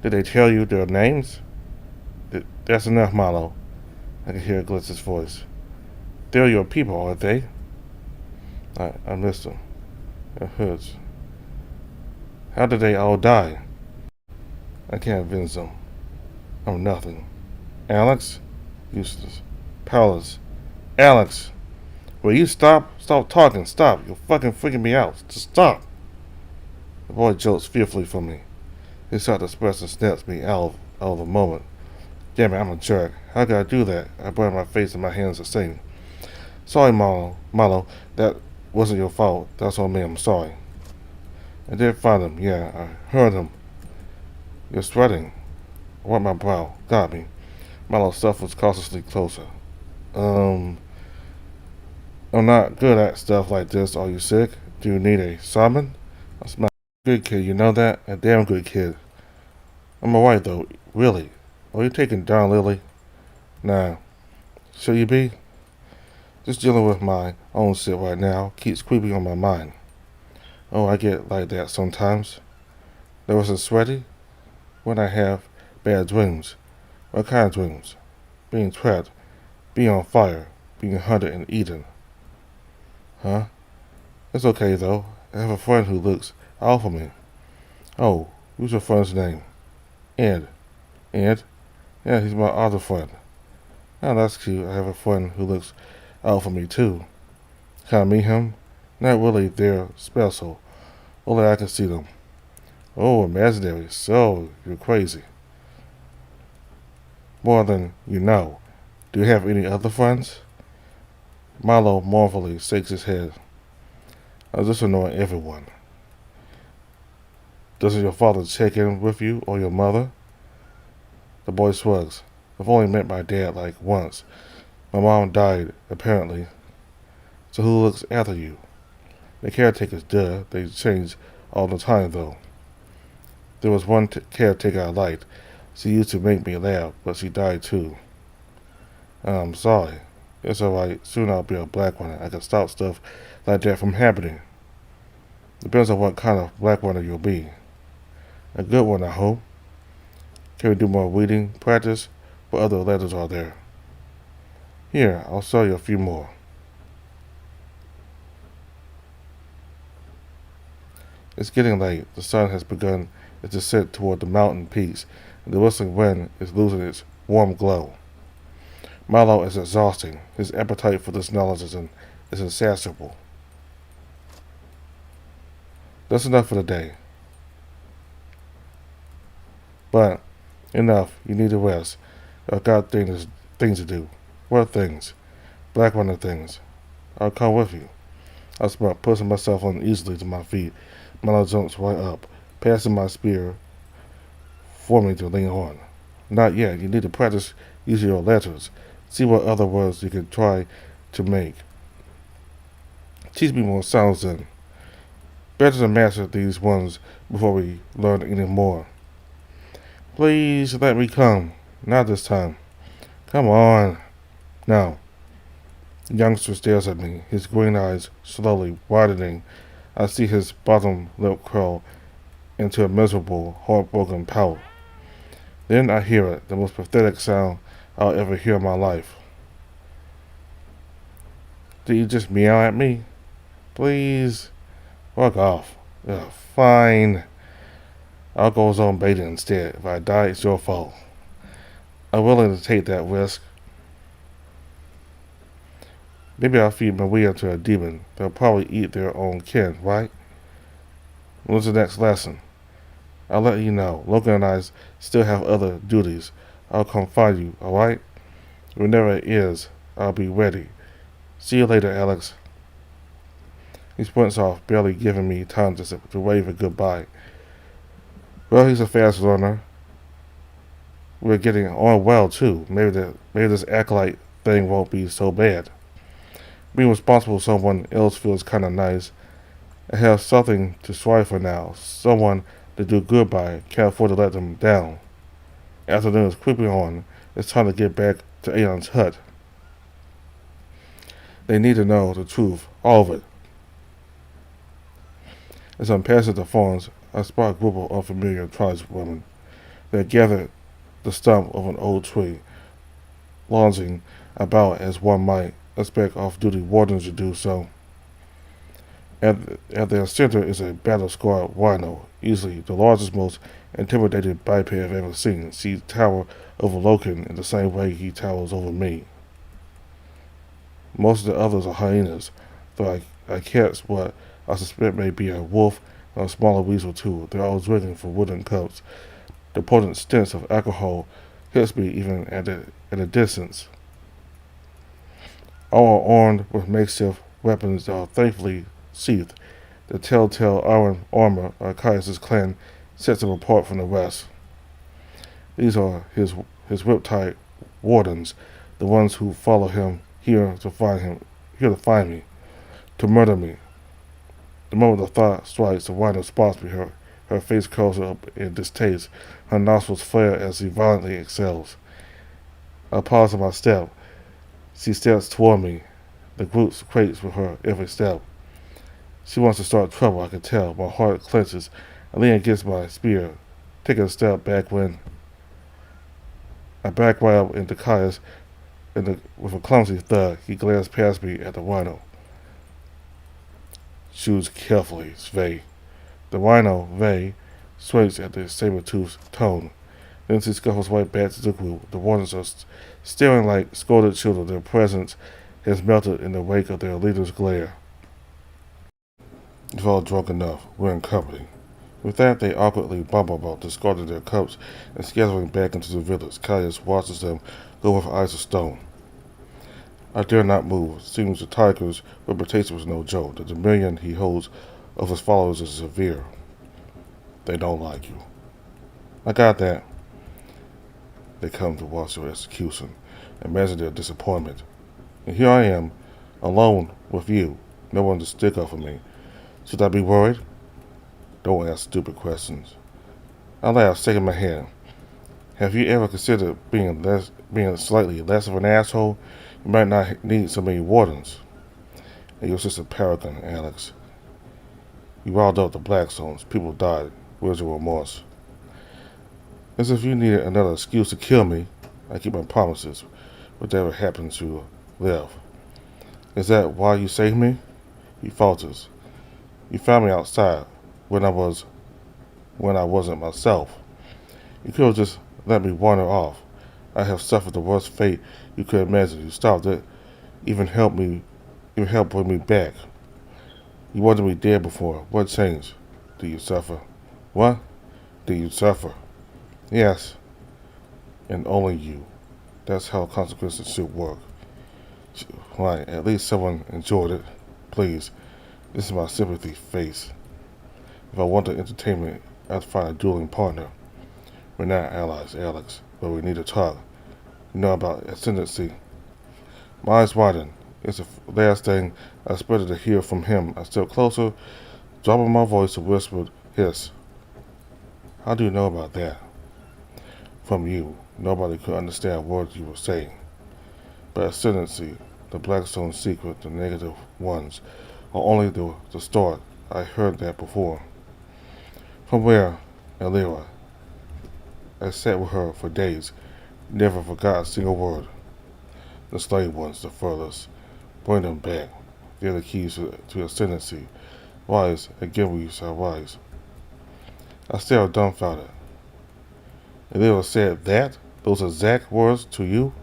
Did they tell you their names? That's enough, Milo. I can hear Glitz's voice. They're your people, aren't they? I missed them. It hurts. How did they all die? I can't avenge them. I'm nothing. Alex? Useless. Powerless. Alex! Will you stop? Stop talking. Stop. You're fucking freaking me out. Just stop. The boy jolts fearfully from me. His soft expression snaps me out of the moment. Damn it, I'm a jerk. How could I do that? I burned my face and my hands are singing. Sorry, Milo. That wasn't your fault. That's on me. I'm sorry. I did find him. Yeah, I heard him. You're sweating. I wiped my brow. Got me. Milo shuffles cautiously closer. I'm not good at stuff like this. Are you sick? Do you need a summon? I smile. Good kid, you know that? A damn good kid. I'm alright though. Really. Are you taking down Lily? Nah. Should you be? Just dealing with my own shit right now. Keeps creeping on my mind. Oh, I get like that sometimes. There was a sweaty? When I have bad dreams. What kind of dreams? Being trapped. Being on fire. Being hunted and eaten. Huh? It's okay though. I have a friend who looks out for me. Oh, who's your friend's name? Ed. Ed? Yeah, he's my other friend. Oh, that's cute. I have a friend who looks out for me too. Can I meet him? Not really. They're special. Only I can see them. Oh, imaginary. So, you're crazy. More than you know. Do you have any other friends? Milo mournfully shakes his head. I just annoy everyone. Doesn't your father check in with you or your mother? The boy shrugs. I've only met my dad like once. My mom died, apparently. So who looks after you? The caretakers, duh. They change all the time, though. There was one caretaker I liked. She used to make me laugh, but she died too. I'm sorry. It's alright. Soon I'll be a black one. I can stop stuff like that from happening. Depends on what kind of black runner you'll be. A good one, I hope. Can we do more reading practice? What other letters are there? Here, I'll show you a few more. It's getting late. The sun has begun its descent toward the mountain peaks, and the whistling wind is losing its warm glow. Milo is exhausting. His appetite for this knowledge is insatiable. That's enough for the day. But, enough. You need to rest. I've got things to do. What things? Black runner things. I'll come with you. I start pushing myself uneasily to my feet. Milo jumps right up, passing my spear for me to lean on. Not yet. You need to practice using your letters. See what other words you can try to make. Teach me more sounds then. Better to master these ones before we learn any more. Please let me come. Not this time. Come on. Now. The youngster stares at me, his green eyes slowly widening. I see his bottom lip curl into a miserable, heartbroken pout. Then I hear it, the most pathetic sound I'll ever hear in my life. Did you just meow at me? Please. Fuck off. Ugh, fine. I'll go zone beta instead. If I die, it's your fault. I'm willing to take that risk. Maybe I'll feed Maria to a demon. They'll probably eat their own kin, right? When's the next lesson? I'll let you know. Logan and I still have other duties. I'll come find you, alright? Whenever it is, I'll be ready. See you later, Alex. He sprints off, barely giving me time to wave a goodbye. Well, he's a fast learner. We're getting on well, too. Maybe this acolyte thing won't be so bad. Being responsible for someone else feels kind of nice. I have something to strive for now. Someone to do good by. Can't afford to let them down. Afternoon is creeping on. It's time to get back to Aeon's hut. They need to know the truth. All of it. As I'm passing the farms, I spot a group of unfamiliar tribeswomen. They gather the stump of an old tree, lounging about as one might expect off-duty wardens to do so. At their center is a battle-scarred rhino, easily the largest, most intimidating biped I've ever seen. She tower over Logan in the same way he towers over me. Most of the others are hyenas, though I catch what I suspect may be a wolf and a smaller weasel too. They're all drinking from wooden cups. The potent stench of alcohol hits me even at a distance. All are armed with makeshift weapons that are thankfully sheathed. The telltale iron armor of Caius' clan sets him apart from the rest. These are his riptide wardens, the ones who follow him here to find me, to murder me. The moment the thought strikes, the rhino spots me. Her face curls up in distaste. Her nostrils flare as she violently exhales. I pause in my step. She steps toward me. The group quakes with her every step. She wants to start trouble, I can tell. My heart clenches. I lean against my spear, taking a step back when I back right up into Caius, with a clumsy thud, he glanced past me at the rhino. Choose carefully, Sve. The rhino, Ve, swings at the saber-toothed tone. Then she scuffles right back to the group. The wardens are staring like scolded children. Their presence has melted in the wake of their leader's glare. You've all drunk enough. We're in company. With that, they awkwardly bumble about, discarding their cups and scattering back into the village. Caius watches them go with eyes of stone. I dare not move. It seems the tiger's reputation was no joke. The dominion he holds of his followers is severe. They don't like you. I got that. They come to watch your execution. Imagine their disappointment. And here I am, alone with you. No one to stick up for me. Should I be worried? Don't ask stupid questions. I laughed, shaking my head. Have you ever considered being slightly less of an asshole? You might not need so many wardens. And you're just a paragon, Alex. You riled up the Blackstones. People died. Where's your remorse? As if you needed another excuse to kill me. I keep my promises. Whatever happens, you live. Is that why you saved me? He falters. You found me outside when I wasn't myself. You could have just let me wander off. I have suffered the worst fate you could imagine. You stopped it, even helped bring me back. You wanted me dead before. What changed? Do you suffer? What? Do you suffer? Yes. And only you. That's how consequences should work. Right, at least someone enjoyed it. Please. This is my sympathy face. If I wanted entertainment, I'd find a dueling partner. We're not allies, Alex, but we need to talk. You know about ascendancy. My eyes widen. It's the last thing I expected to hear from him. I stepped closer, dropping my voice to whispered hiss. How do you know about that? From you. Nobody could understand words you were saying. But ascendancy, the Blackstone secret, the negative ones, are only the start. I heard that before. From where? Elira. I sat with her for days, never forgot a single word. The slave ones, the furthest. Bring them back. They're the keys to ascendancy. Rise, again we shall rise. I stared dumbfounded. Elira said that? Those exact words to you?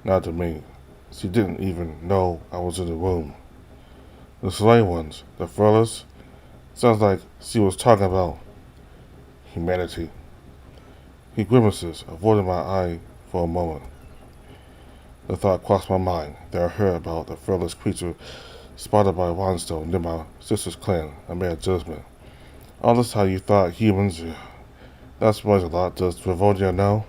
Not to me. She didn't even know I was in the room. The slave ones, the furthest. Sounds like she was talking about humanity. He grimaces, avoiding my eye for a moment. The thought crossed my mind that I heard about the fearless creature spotted by Rhinestone near my sister's clan. I made a judgment. All this how you thought humans... That spoils a lot. Does Dravonia know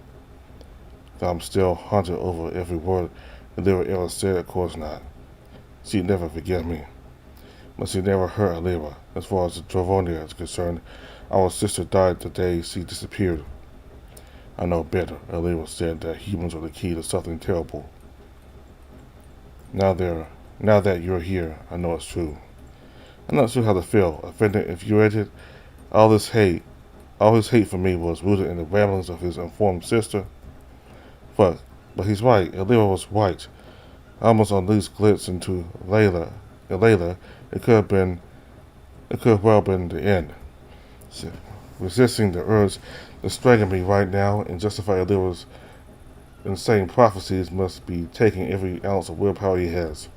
that I'm still haunted over every word Elira ever said? Of course not. She'd never forgive me. But she never hurt Elira. As far as Dravonia is concerned, our sister died the day she disappeared. I know better. Elira said that humans are the key to something terrible. Now that you're here, I know it's true. I'm not sure how to feel. Offended, infuriated. All his hate for me was rooted in the ramblings of his informed sister. But he's right. Elira was right. I almost unleashed glitz into Layla. It could have well been the end. Resisting the urge to strangle me right now and justify Elira's insane prophecies must be taking every ounce of willpower he has.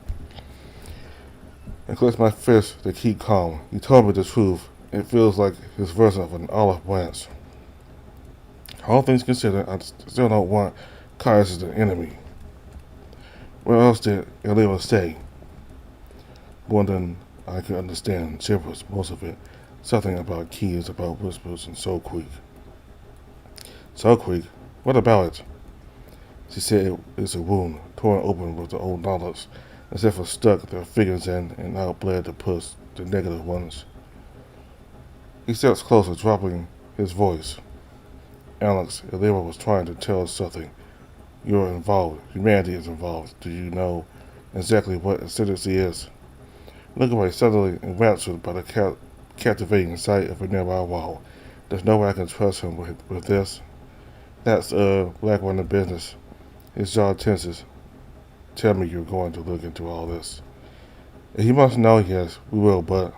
I clenched my fist to keep calm. He told me the truth. It feels like his version of an olive branch. All things considered, I still don't want Caius as an enemy. What else did Elira say? More than I could understand. Gibberish, most of it. Something about keys, about whispers, and Soulcreek. Soulcreek? What about it? She said it's a wound, torn open with the old knowledge, as if it stuck their fingers in and outbled to push the negative ones. He steps closer, dropping his voice. Alex, Elira was trying to tell us something. You're involved. Humanity is involved. Do you know exactly what ascendancy is? Look away, suddenly enraptured by the captivating sight of a nearby wall. There's no way I can trust him with this. That's Black one in business. His jaw tenses. Tell me you're going to look into all this. And he must know, yes, we will, but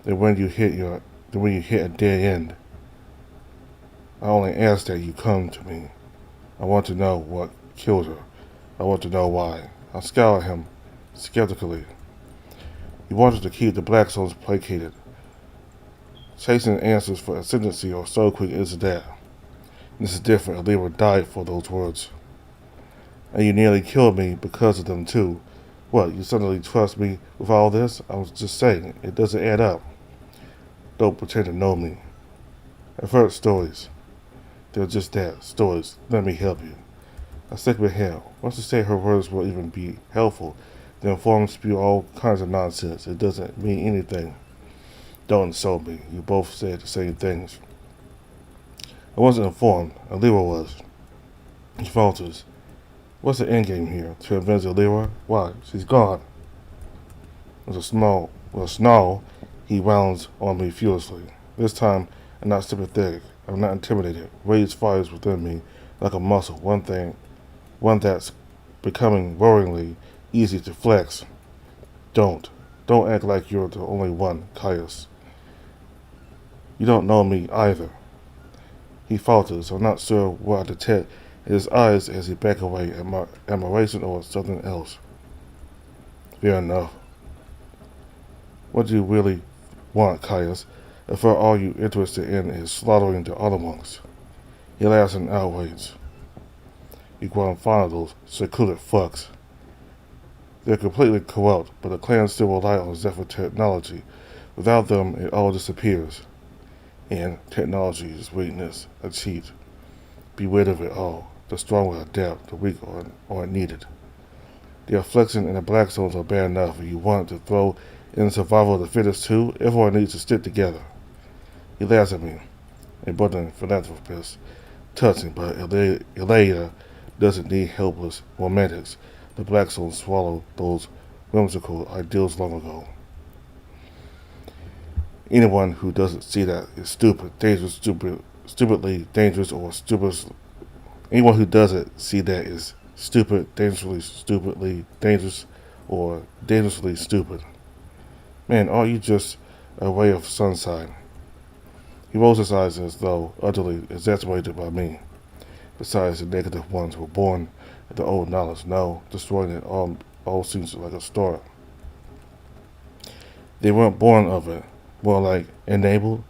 then when you hit a dead end, I only ask that you come to me. I want to know what killed her. I want to know why. I scowl at him skeptically. He wanted to keep the Blackstones placated. Chasing answers for ascendancy or Soulcreek isn't that. This is different. Elira died for those words. And you nearly killed me because of them too. What, you suddenly trust me with all this? I was just saying, it doesn't add up. Don't pretend to know me. I've heard stories. They're just that, stories. Let me help you. I stick with him. Once you say her words will even be helpful, the informed spew all kinds of nonsense. It doesn't mean anything. Don't insult me. You both said the same things. I wasn't informed. Elira was. He falters. What's the endgame here? To avenge Elira? Why? She's gone. With a snarl, He rounds on me furiously. This time, I'm not sympathetic. I'm not intimidated. Rage fires within me like a muscle, one that's becoming worryingly easy to flex. Don't. Don't act like you're the only one, Caius. You don't know me either. He falters. I'm not sure what I detect in his eyes as he back away, admiration or something else. Fair enough. What do you really want, Caius? If all you interested in is slaughtering the other monks. He laughs in outrage. You grown fond of those secluded fucks. They're completely corrupt, but the clans still rely on Zephyr technology. Without them, it all disappears. And technology is weakness, a cheat. Be rid of it all. The strong will adapt, the weak are needed. The affliction and the black zones are bad enough. If you want to throw in survival of the fittest too, everyone needs to stick together. He laughs at me, a budding philanthropist. Touching, but Elea doesn't need helpless romantics. The black souls swallowed those whimsical ideals long ago. Anyone who doesn't see that is stupid, dangerous, stupidly dangerous, or stupid. Anyone who doesn't see that is stupid, dangerously, stupidly dangerous, or dangerously stupid. Man, are you just a ray of sunshine? He rolls his eyes as though utterly exasperated by me. Besides, the negative ones were born of the old knowledge. No, destroying it all seems like a start. They weren't born of it. More like enabled.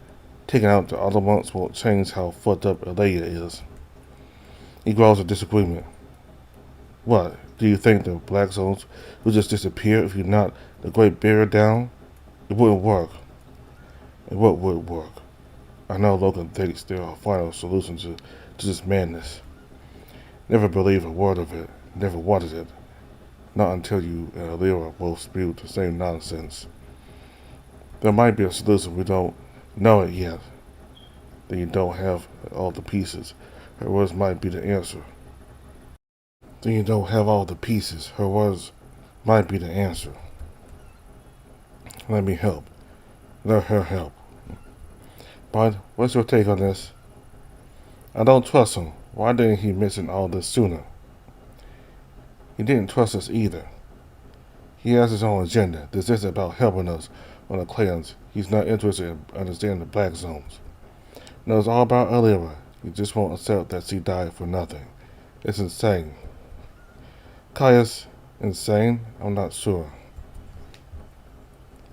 Taking out the other monks won't change how fucked up Elea is. He growls a disagreement. What? Do you think the black zones would just disappear if you knocked the Great Barrier down? It wouldn't work. And what would work? I know Logan thinks there are final solutions to this madness. Never believed a word of it. Never wanted it. Not until you and Alira both spewed the same nonsense. There might be a solution, we don't know it yet. Then you don't have all the pieces. Her words might be the answer. Then you don't have all the pieces. Her words might be the answer. Let me help. Let her help. But what's your take on this? I don't trust him. Why didn't he mention all this sooner? He didn't trust us either. He has his own agenda. This isn't about helping us on the clans. He's not interested in understanding the black zones. No, it's all about Alira. He just won't accept that she died for nothing. It's insane. Caius, insane? I'm not sure.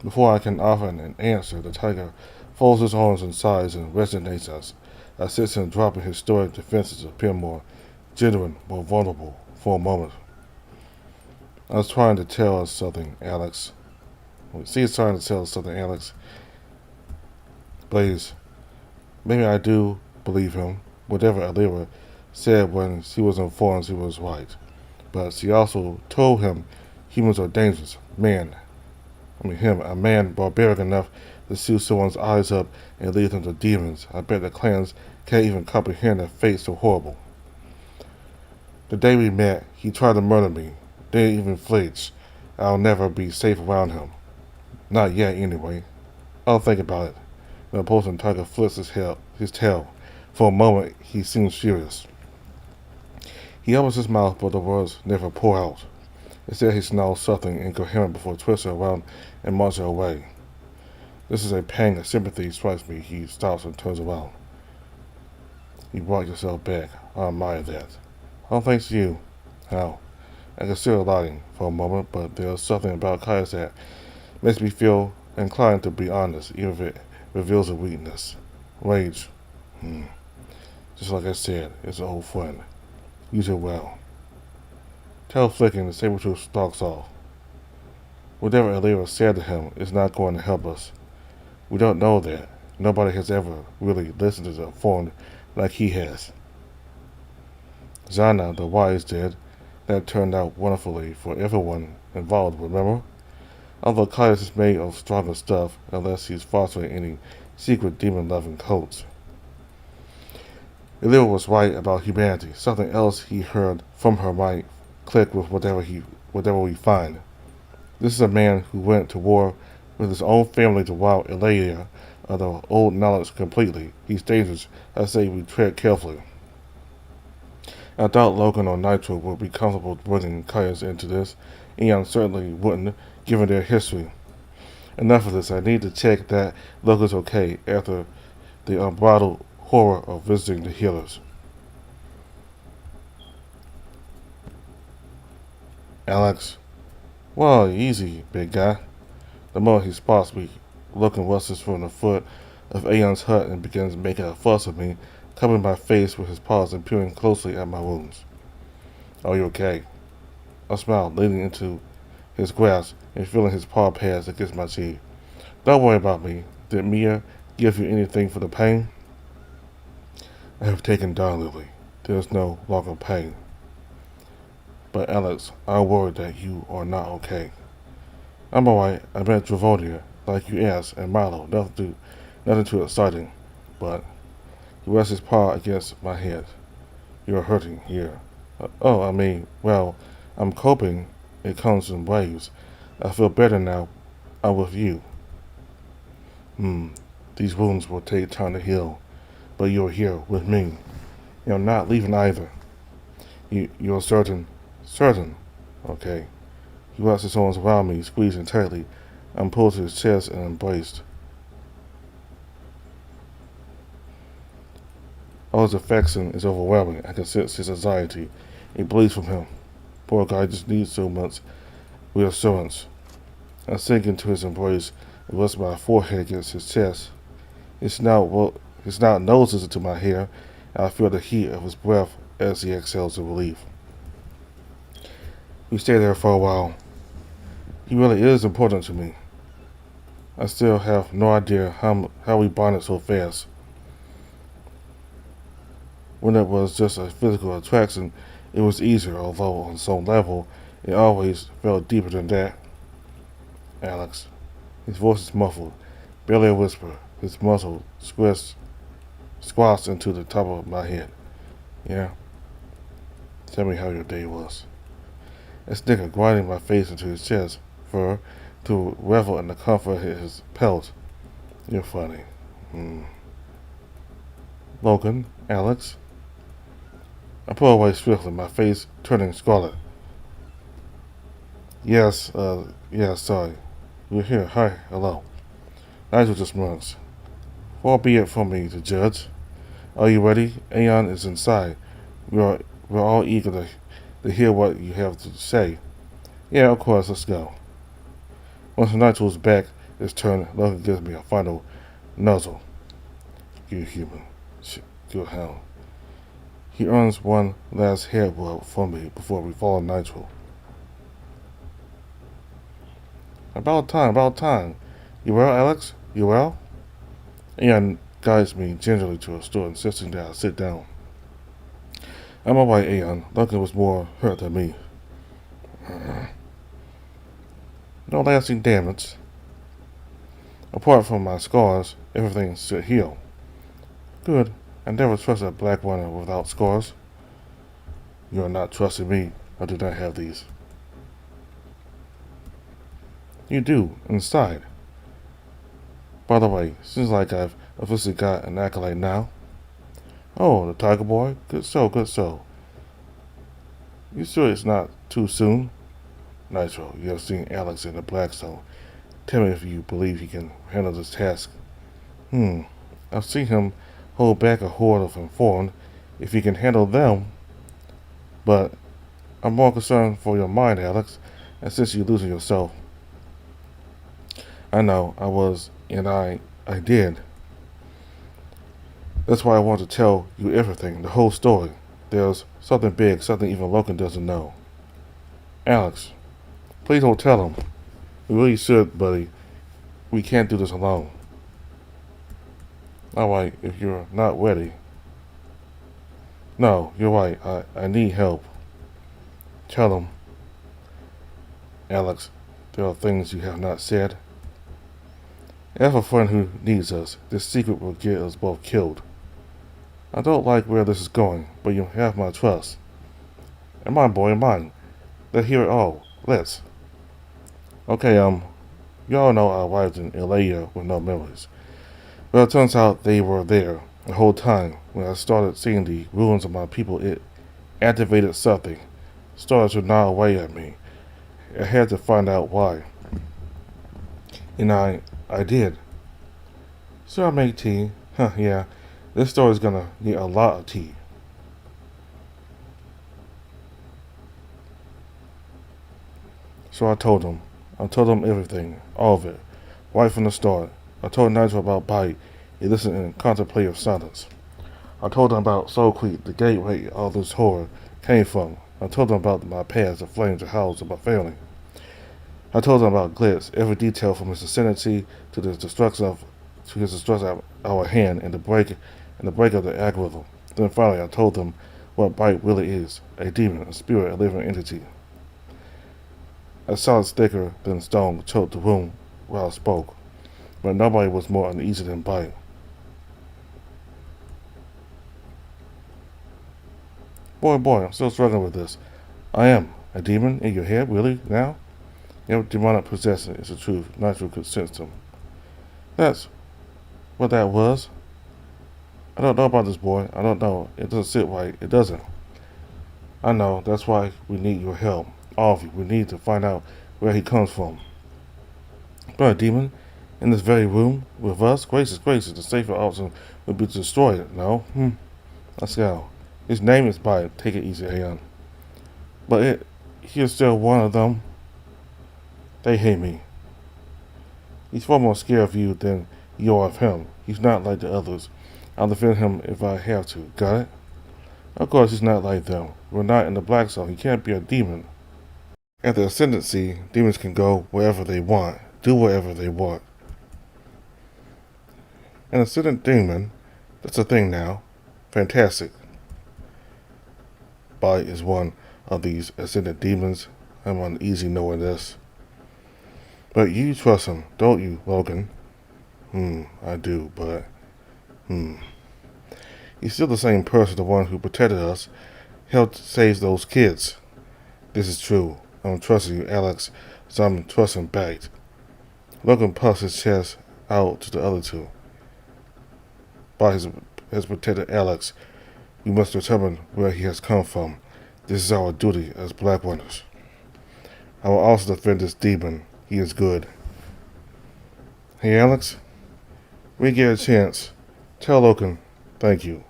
Before I can offer an answer, the tiger folds his arms and sighs and resonates us. I sense him dropping his stoic defenses appear more genuine, more vulnerable for a moment. I was trying to tell us something, Alex. She's trying to tell us something, Alex. Blaze, maybe I do believe him. Whatever Alira said when she was informed she was right. But she also told him humans are dangerous. A man barbaric enough to sew someone's eyes up and lead them to demons. I bet the clans can't even comprehend a fate so horrible. The day we met, he tried to murder me. Didn't even flinch. I'll never be safe around him. Not yet, anyway. I'll think about it. The opposing tiger flips his tail. For a moment, he seems furious. He opens his mouth, but the words never pour out. Instead, he snarls something incoherent before twisting around and marching away. This is a pang of sympathy strikes me. He stops and turns around. You brought yourself back. I admire that. All thanks to you. How? I consider lying for a moment, but there's something about Caius that makes me feel inclined to be honest, even if it reveals a weakness. Rage. Just like I said, it's an old friend. Use it well. Tail flicking, the saber-tooth stalks off. Whatever Alira said to him is not going to help us. We don't know that. Nobody has ever really listened to the phone like he has. Zana, the wise, did. That turned out wonderfully for everyone involved, remember? Although Caius is made of stronger stuff, unless he's fostering any secret demon-loving cults. Alira was right about humanity. Something else he heard from her might click with whatever we find. This is a man who went to war With his own family to wow Elia of the old knowledge completely. He's dangerous. I say we tread carefully. I doubt Logan or Nitro would be comfortable bringing Kayas into this. Eon certainly wouldn't, given their history. Enough of this. I need to check that Logan's okay after the unbridled horror of visiting the healers. Alex. Well, easy, big guy. The moment he spots me, Logan rushes from the foot of Aeon's hut and begins making a fuss of me, covering my face with his paws and peering closely at my wounds. Are you okay? I smiled, leaning into his grasp and feeling his paw pads against my cheek. Don't worry about me. Did Mia give you anything for the pain? I have taken Dawn Lily. There is no longer pain. But Alex, I worry that you are not okay. I'm alright. I met Dravonia, like you asked, and Milo. Nothing too exciting. But he rests his paw against my head. You are hurting here. Well, I'm coping. It comes in waves. I feel better now. I'm with you. These wounds will take time to heal. But you're here with me. You're not leaving either. You're certain? Certain. Okay. He wraps his arms around me, squeezing tightly. I'm pulled to his chest and embraced. All his affection is overwhelming. I can sense his anxiety. It bleeds from him. Poor guy just needs so much reassurance. I sink into his embrace and rest my forehead against his chest. His snout noses into my hair, and I feel the heat of his breath as he exhales in relief. We stay there for a while. He really is important to me. I still have no idea how we bonded so fast. When it was just a physical attraction, it was easier, although on some level, it always felt deeper than that. Alex. His voice is muffled, barely a whisper. His muzzle squashed into the top of my head. Yeah? Tell me how your day was. I snickered, grinding my face into his chest, fur, to revel in the comfort of his pelt. You're funny. Logan, Alex. I pull away swiftly, my face turning scarlet. Yes, sorry. You're here. Hi, hello. Nigel just runs. Far be it from me to judge. Are you ready? Aeon is inside. We're all eager to hear what you have to say. Yeah, of course, let's go. Once Nigel's back is turned, Logan gives me a final nuzzle. You human. Good hound. He earns one last hair rub from me before we follow Nitro. About time. You well, Alex? You well? Aeon guides me gingerly to a stool, insisting that I sit down. I'm alright, Aeon. Logan was more hurt than me. No lasting damage. Apart from my scars, everything should heal. Good. I never trusted a black runner without scars. You are not trusting me. I do not have these. You do, inside. By the way, seems like I've officially got an accolade now. Oh, the Tiger Boy? Good so. You sure it's not too soon? Nitro, you have seen Alex in the Blackstone. Tell me if you believe he can handle this task. I've seen him hold back a horde of informed, if he can handle them. But I'm more concerned for your mind, Alex, and since you're losing yourself. I know, I was, and I did. That's why I want to tell you everything, the whole story. There's something big, something even Logan doesn't know. Alex, please don't tell him. We really should, buddy. We can't do this alone. Alright, if you're not ready. No, you're right. I need help. Tell him. Alex, there are things you have not said. I have a friend who needs us. This secret will get us both killed. I don't like where this is going, but you have my trust. And mine, boy, mine. Let's hear it all. Let's. Okay, You all know I arrived in Ilaya with no memories. Well, it turns out they were there the whole time. When I started seeing the ruins of my people, it activated something. Started to gnaw away at me. I had to find out why. And I did. So I made tea. Huh, yeah. This story's gonna need a lot of tea. So I told him. I told him everything. All of it. Right from the start. I told Nigel about Bite. He listened in contemplative silence. I told him about Soulcreek, the gateway all this horror came from. I told him about my past, the flames, the howls of my family. I told him about Glitz, every detail from his ascendancy to his destruction of our hand and the break of the algorithm. Then finally I told him what Bite really is, a demon, a spirit, a living entity. A silence thicker than stone choked the room while I spoke, but nobody was more uneasy than Bite. Boy, I'm still struggling with this. I am. A demon in your head, really, now? Your demonic possession is the truth. Nigel could sense him. That's what that was. I don't know about this, boy. I don't know. It doesn't sit right. It doesn't. I know. That's why we need your help. All of you. We need to find out where he comes from. But a demon in this very room with us? Gracious. The safer option would be to destroy it. No? Let's go. His name is Bite. Take it easy, Aeon. But he is still one of them. They hate me. He's far more scared of you than you are of him. He's not like the others. I'll defend him if I have to. Got it? Of course he's not like them. We're not in the black zone. He can't be a demon. At the ascendancy, demons can go wherever they want. Do whatever they want. An ascendant demon, that's a thing now. Fantastic. Bite is one of these ascendant demons. I'm uneasy knowing this. But you trust him, don't you, Logan? I do, but... He's still the same person, the one who protected us, helped save those kids. This is true. I'm trusting you, Alex, so I'm trusting back. Logan puffs his chest out to the other two. Bite has protected Alex. We must determine where he has come from. This is our duty as Black Runners. I will also defend this demon. He is good. Hey, Alex, when you get a chance, tell Logan thank you.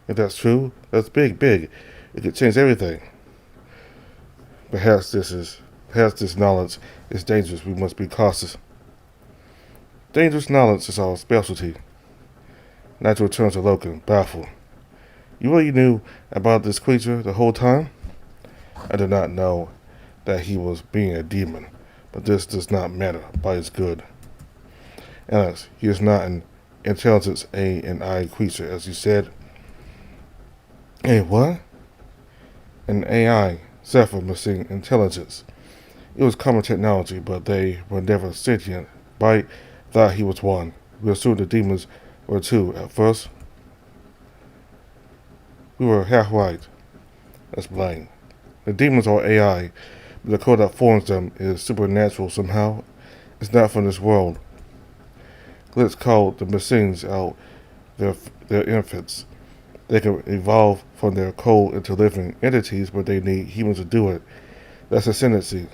If that's true, that's big. It could change everything. Perhaps this knowledge is dangerous. We must be cautious. Dangerous knowledge is our specialty. Nigel turns to Logan, baffled. You really knew about this creature the whole time? I did not know that he was being a demon, but this does not matter. Bite is good. Alex, he is not an intelligence A and I creature, as you said. A what? An AI, Zephyr missing intelligence. It was common technology, but they were never sentient. Bite thought he was one. We assumed the demons were two at first. We were half right. That's blame. The demons are AI, but the code that forms them is supernatural somehow. It's not from this world. Glitz called the machines out their infants. They can evolve from their code into living entities, but they need humans to do it. That's ascendancy.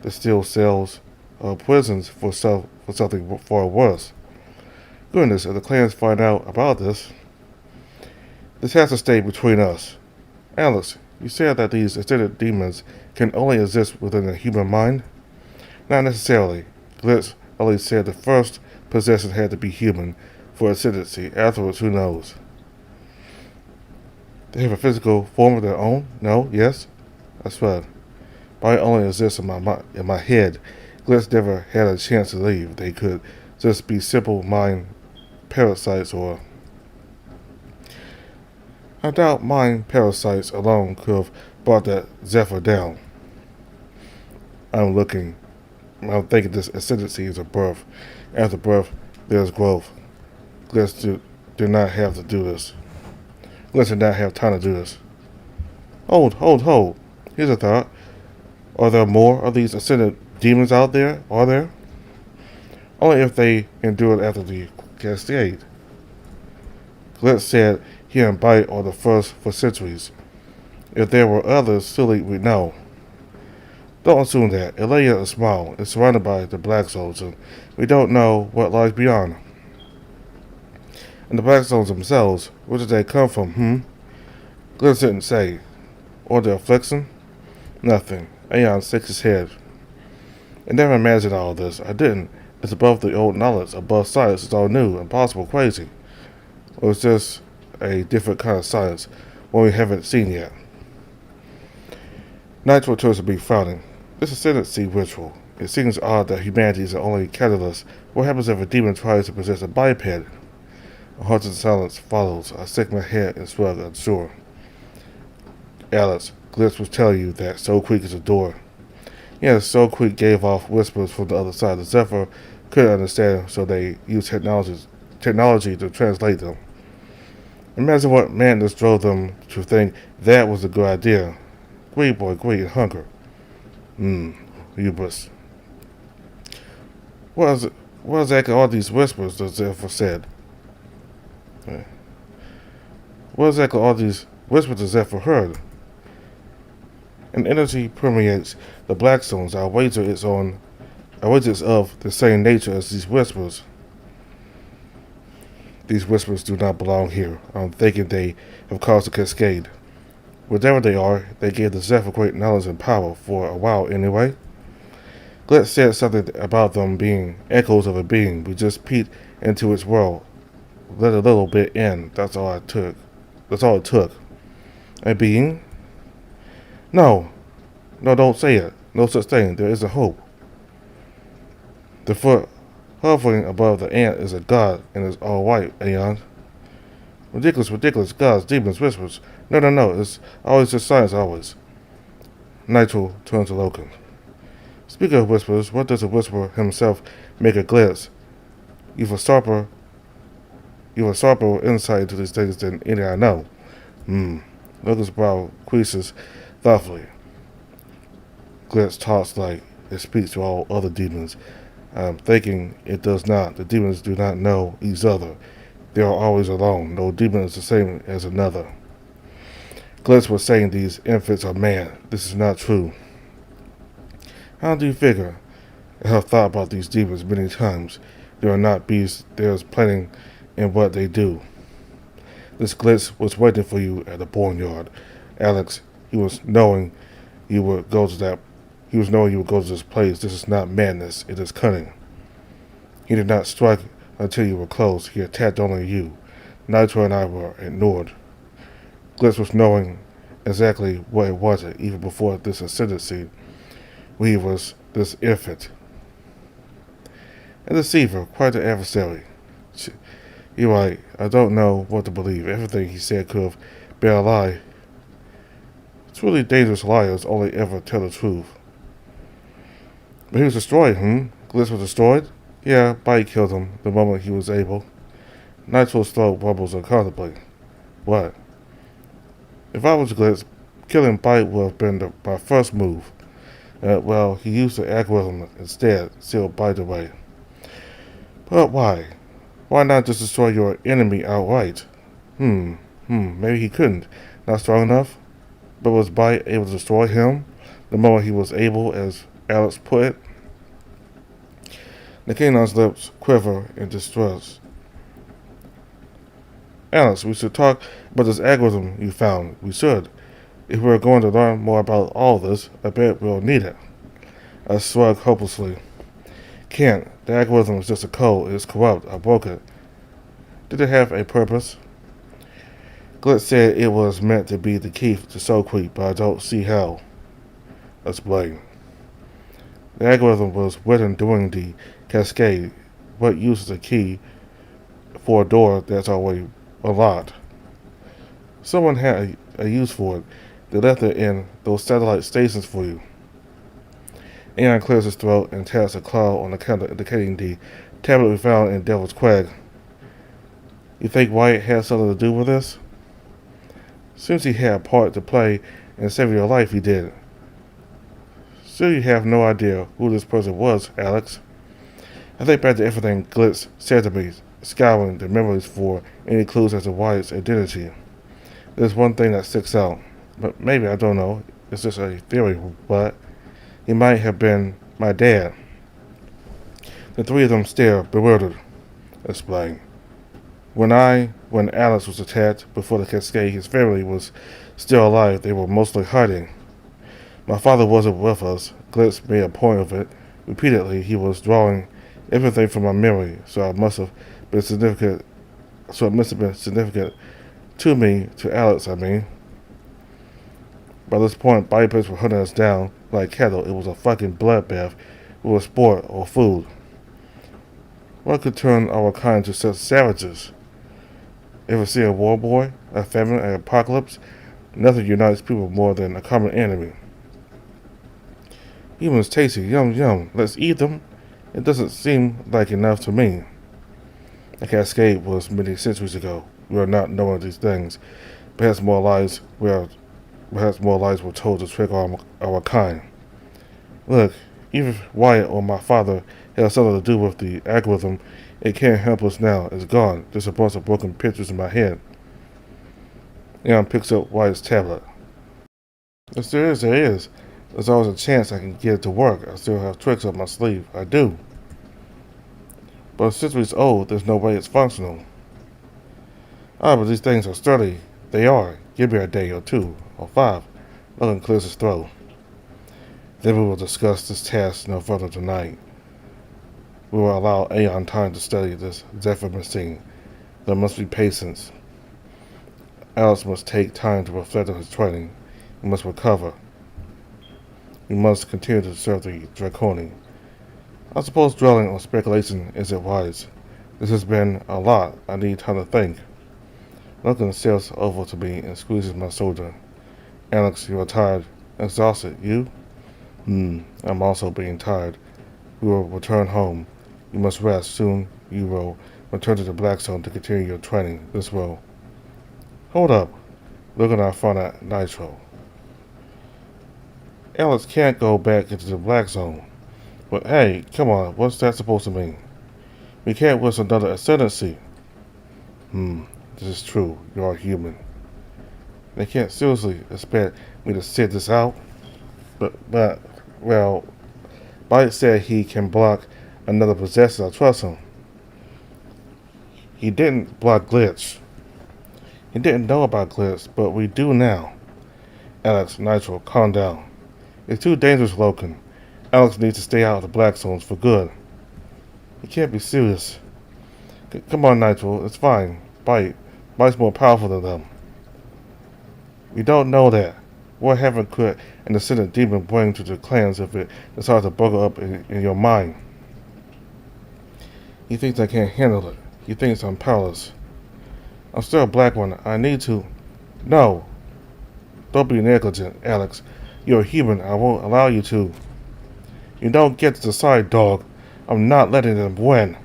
The steel cells are prisons for something far worse. Goodness, if the clans find out about this has to stay between us. Alex, you said that these ascended demons can only exist within the human mind? Not necessarily. Glitz only said the first possession had to be human for ascendancy. Afterwards, who knows? They have a physical form of their own? No? Yes? That's right. Bite only exists in my head. Glitz never had a chance to leave. They could just be simple mind parasites or... I doubt mind parasites alone could have brought that Zephyr down. I'm thinking this ascendancy is a birth. After birth, there's growth. Glitz did not have to do this. Glitz did not have time to do this. Hold. Here's a thought. Are there more of these ascended demons out there? Are there? Only if they endured after the cascade. Glitz said he and Bite are the first for centuries. If there were others, surely we'd know. Don't assume that. Elia is small and surrounded by the Black Zones, and we don't know what lies beyond. And the Black Zones themselves, where did they come from, Glitz didn't say. Or the affliction? Nothing. Aeon shook his head. I never imagined all this. I didn't. It's above the old knowledge, above science. It's all new, impossible, crazy. It was just a different kind of science, one we haven't seen yet. Nitro turns to be frowning. This ascendancy ritual. It seems odd that humanity is the only catalyst. What happens if a demon tries to possess a biped? A haunted silence follows. I shake my head and shrug, unsure. Alex, Glitz was telling you that Soulcreek is a door. Yes, Soulcreek gave off whispers from the other side. The Zephyr couldn't understand, so they used technology to translate them. Imagine what madness drove them to think that was a good idea. Greed, boy, greed and hunger. Hubris. What exactly all these whispers, the Zephyr said? What exactly all these whispers the Zephyr heard? An energy permeates the Black Zones. I wager it's of the same nature as these whispers. These whispers do not belong here. I'm thinking they have caused a cascade. Whatever they are, they gave the Zephyr great knowledge and power, for a while anyway. Glitz said something about them being echoes of a being. We just peeked into its world. Let a little bit in. That's all it took. A being? No, don't say it. No such thing. There is a hope. The foot hovering above the ant is a god and is all white, Aeon. Ridiculous. Gods, demons, whispers. No. It's always just science, always. Nitro turns to Logan. Speaking of whispers, what does a whisperer himself make a Glitz? You've a sharper insight into these things than any I know. Logan's brow creases thoughtfully. Glitz talks like it speaks to all other demons. I'm thinking it does not. The demons do not know each other. They are always alone. No demon is the same as another. Glitz was saying these infants are mad. This is not true. How do you figure? I have thought about these demons many times. They are not beasts. There is planning in what they do. This Glitz was waiting for you at the barnyard. Alex, he was knowing you would go to this place. This is not madness. It is cunning. He did not strike until you were close. He attacked only you. Nitro and I were ignored. Glitz was knowing exactly what it was even before this ascendancy. He was this infant. A deceiver, quite an adversary. You're right. I don't know what to believe. Everything he said could have been a lie. Truly dangerous liars only ever tell the truth. But he was destroyed, Glitz was destroyed? Yeah, Bite killed him the moment he was able. Nitro's throat bubbles uncomfortably. What? If I was Glitz, killing Bite would have been my first move. Well, he used the algorithm instead, sealed Bite away. But why? Why not just destroy your enemy outright? Maybe he couldn't. Not strong enough? But was Bite able to destroy him the moment he was able, as Alex put it? The canine's lips quiver in distress. Alex, we should talk about this algorithm you found. We should. If we're going to learn more about all this, I bet we'll need it. I shrug hopelessly. Can't. The algorithm is just a code. It is corrupt. I broke it. Did it have a purpose? Glitz said it was meant to be the key to Soulcreek, but I don't see how. Explain. The algorithm was written during the cascade. What use is a key for a door that's already unlocked? Someone had a use for it. They left it in those satellite stations for you. Aeon clears his throat and taps a claw on the counter indicating the tablet we found in Devil's Crag. You think Wyatt had something to do with this? Seems he had a part to play in saving your life, he did. Still, you have no idea who this person was, Alex. I think back to everything Glitz said to me, scouring the memories for any clues as to Wyatt's identity. There's one thing that sticks out, but maybe I don't know. It's just a theory, but he might have been my dad. The three of them stare, bewildered. Explain. When Alex was attacked before the cascade, his family was still alive. They were mostly hiding. My father wasn't with us. Glitz made a point of it. Repeatedly, he was drawing everything from my memory, so it must have been significant to me, to Alex, I mean. By this point, bipeds were hunting us down like cattle. It was a fucking bloodbath. It was sport or food. What could turn our kind to such savages? Ever see a war boy, a famine, an apocalypse? Nothing unites people more than a common enemy. Humans tasty, yum yum. Let's eat them. It doesn't seem like enough to me. The cascade was many centuries ago. We are not knowing these things. Perhaps more lies were told to trick our kind. Look, even if Wyatt or my father had something to do with the algorithm, it can't help us now. It's gone. Just a bunch of broken pictures in my head. Leon picks up Wyatt's tablet. Yes, there is. There's always a chance I can get it to work. I still have tricks up my sleeve. I do. But since it's old, there's no way it's functional. But these things are sturdy. They are. Give me a day or 2 or 5. Logan clears his throat. Then we will discuss this task no further tonight. We will allow Aeon time to study this Zephyr machine. There must be patience. Alex must take time to reflect on his training. He must recover. We must continue to serve the Draconi. I suppose dwelling on speculation isn't wise. This has been a lot. I need time to think. Logan sails over to me and squeezes my shoulder. Alex, you are tired, exhausted. You? I'm also being tired. We will return home. You must rest. Soon you will return to the Black Zone to continue your training. This will. Hold up. Logan and I found at Nitro. Alex can't go back into the Black Zone. But hey, come on, what's that supposed to mean? We can't risk another ascendancy. This is true. You are human. They can't seriously expect me to sit this out. Well, Bite said he can block another possessor. I trust him. He didn't block Glitch. He didn't know about Glitch, but we do now. Alex, Nitro, calm down. It's too dangerous, Logan. Alex needs to stay out of the Black Zones for good. He can't be serious. Come on, Nitro, it's fine. Bite's more powerful than them. We don't know that. What heaven could an ascendant demon bring to the clans if it decides to bugger up in your mind? He thinks I can't handle it. He thinks I'm powerless. I'm still a black one. I need to... No. Don't be negligent, Alex. You're a human. I won't allow you to. You don't get to decide, dog. I'm not letting them win.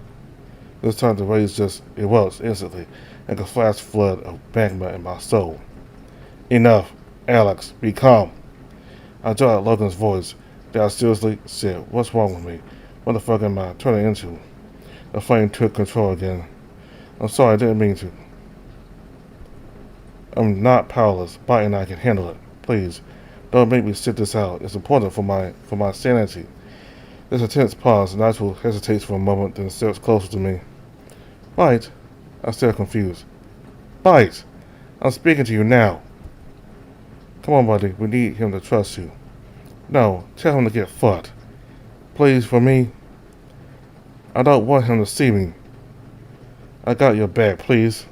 This time the rage just erupts instantly, like a flash flood of magma in my soul. Enough. Alex, be calm. I draw out Logan's voice. Then I seriously said, what's wrong with me? What the fuck am I turning into? The flame took control again. I'm sorry, I didn't mean to. I'm not powerless. Bite and I can handle it. Please, don't make me sit this out. It's important for my sanity. There's a tense pause. Nigel hesitates for a moment, then steps closer to me. Bite? I stare confused. Bite! I'm speaking to you now. Come on, buddy. We need him to trust you. No, tell him to get fucked. Please, for me. I don't want him to see me. I got your back, please.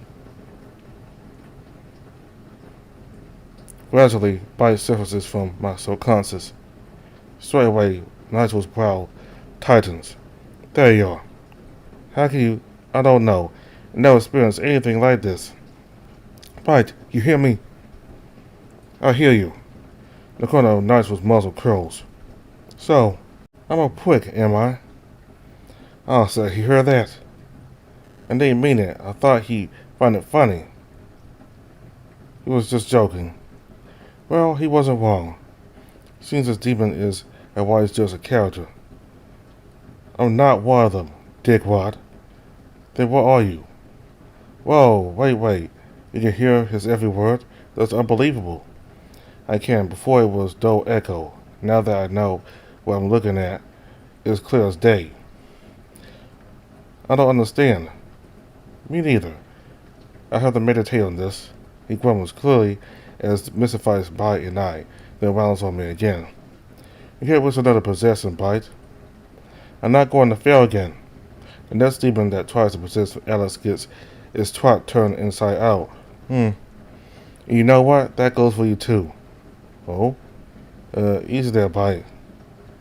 Gradually, Bite surfaces from my subconscious. Straight away, Nigel's brow tightens. There you are. How can you... I don't know. I never experienced anything like this. Bite, you hear me? I hear you. The corner of Nigel's muzzle curls. So, I'm a prick, am I? Oh, so he heard that? I didn't mean it. I thought he'd find it funny. He was just joking. Well, he wasn't wrong. Seems this demon is and why he's just a character. I'm not one of them, dickwad. Then what are you? Whoa, wait. You can hear his every word? That's unbelievable. I can. Before it was dull echo. Now that I know what I'm looking at, it's clear as day. I don't understand. Me neither. I have to meditate on this. He grumbles clearly as mystified by and I, then rounds on me again. Here was another possessing bite. I'm not going to fail again. The next demon that tries to possess Alex gets its twat turned inside out. And you know what? That goes for you too. Oh? Easy there, bite.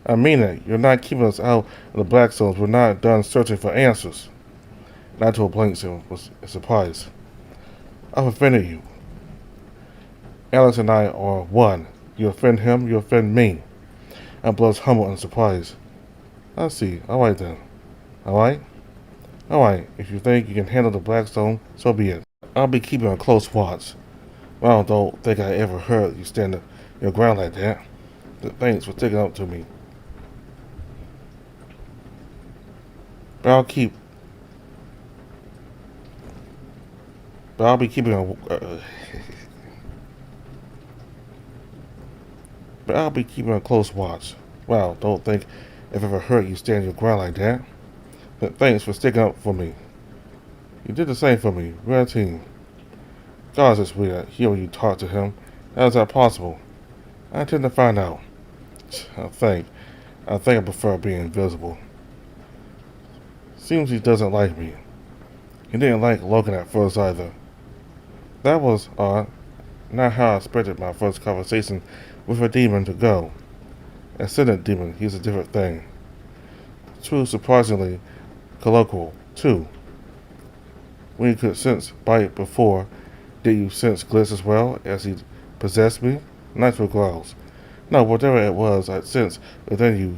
I mean it. You're not keeping us out of the black zones. We're not done searching for answers. Nitro blinks and was surprised. I've offended you. Alex and I are one. You offend him, you offend me. I blush humble and surprised. I see. Alright then. Alright? Alright. If you think you can handle the Blackstone, so be it. I'll be keeping a close watch. I don't think I ever heard you stand your ground like that. Thanks for sticking up to me. But I'll be keeping a but I'll be keeping a close watch. Wow, don't think I've ever heard you stand your ground like that. But thanks for sticking up for me. You did the same for me. We're a team. God, it's weird hearing you talk to him. How is that possible? I intend to find out. I think I prefer being invisible. Seems he doesn't like me. He didn't like Logan at first either. That was odd. Not how I expected my first conversation with a demon to go. Ascendant demon, he's a different thing. True, surprisingly colloquial, too. When you could sense bite before, did you sense gliss as well as he possessed me? Nitro growls. No, whatever it was, I sensed within you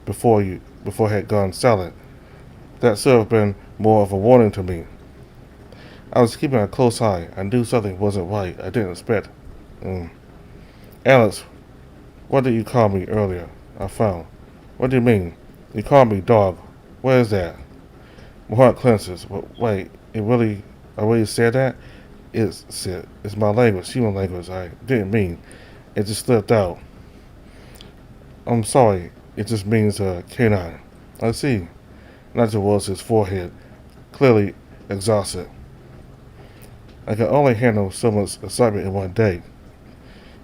before it had gone silent. That should have been more of a warning to me. I was keeping a close eye. I knew something wasn't right. I didn't expect. Alex, what did you call me earlier? I found. What do you mean? You called me dog. What is that? My heart clenches. Wait, I really said that? It's my language, human language. I didn't mean. It just slipped out. I'm sorry. It just means canine. I see. Nigel was his forehead, clearly exhausted. I can only handle so much excitement in one day.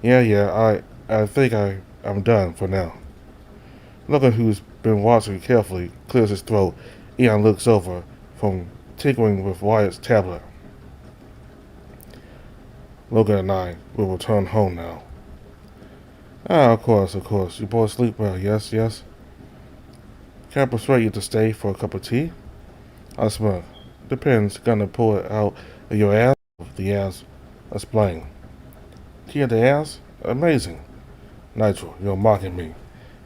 Yeah, I think I'm done for now. Logan, who's been watching carefully, clears his throat. Ian looks over from tinkering with Wyatt's tablet. Logan and I will return home now. Of course. You boys sleep well, yes? Can I persuade you to stay for a cup of tea? I smirk. Depends. Gonna pull it out of your ass? The ass. Explain. Tea of the ass? Amazing. Nitro, you're mocking me.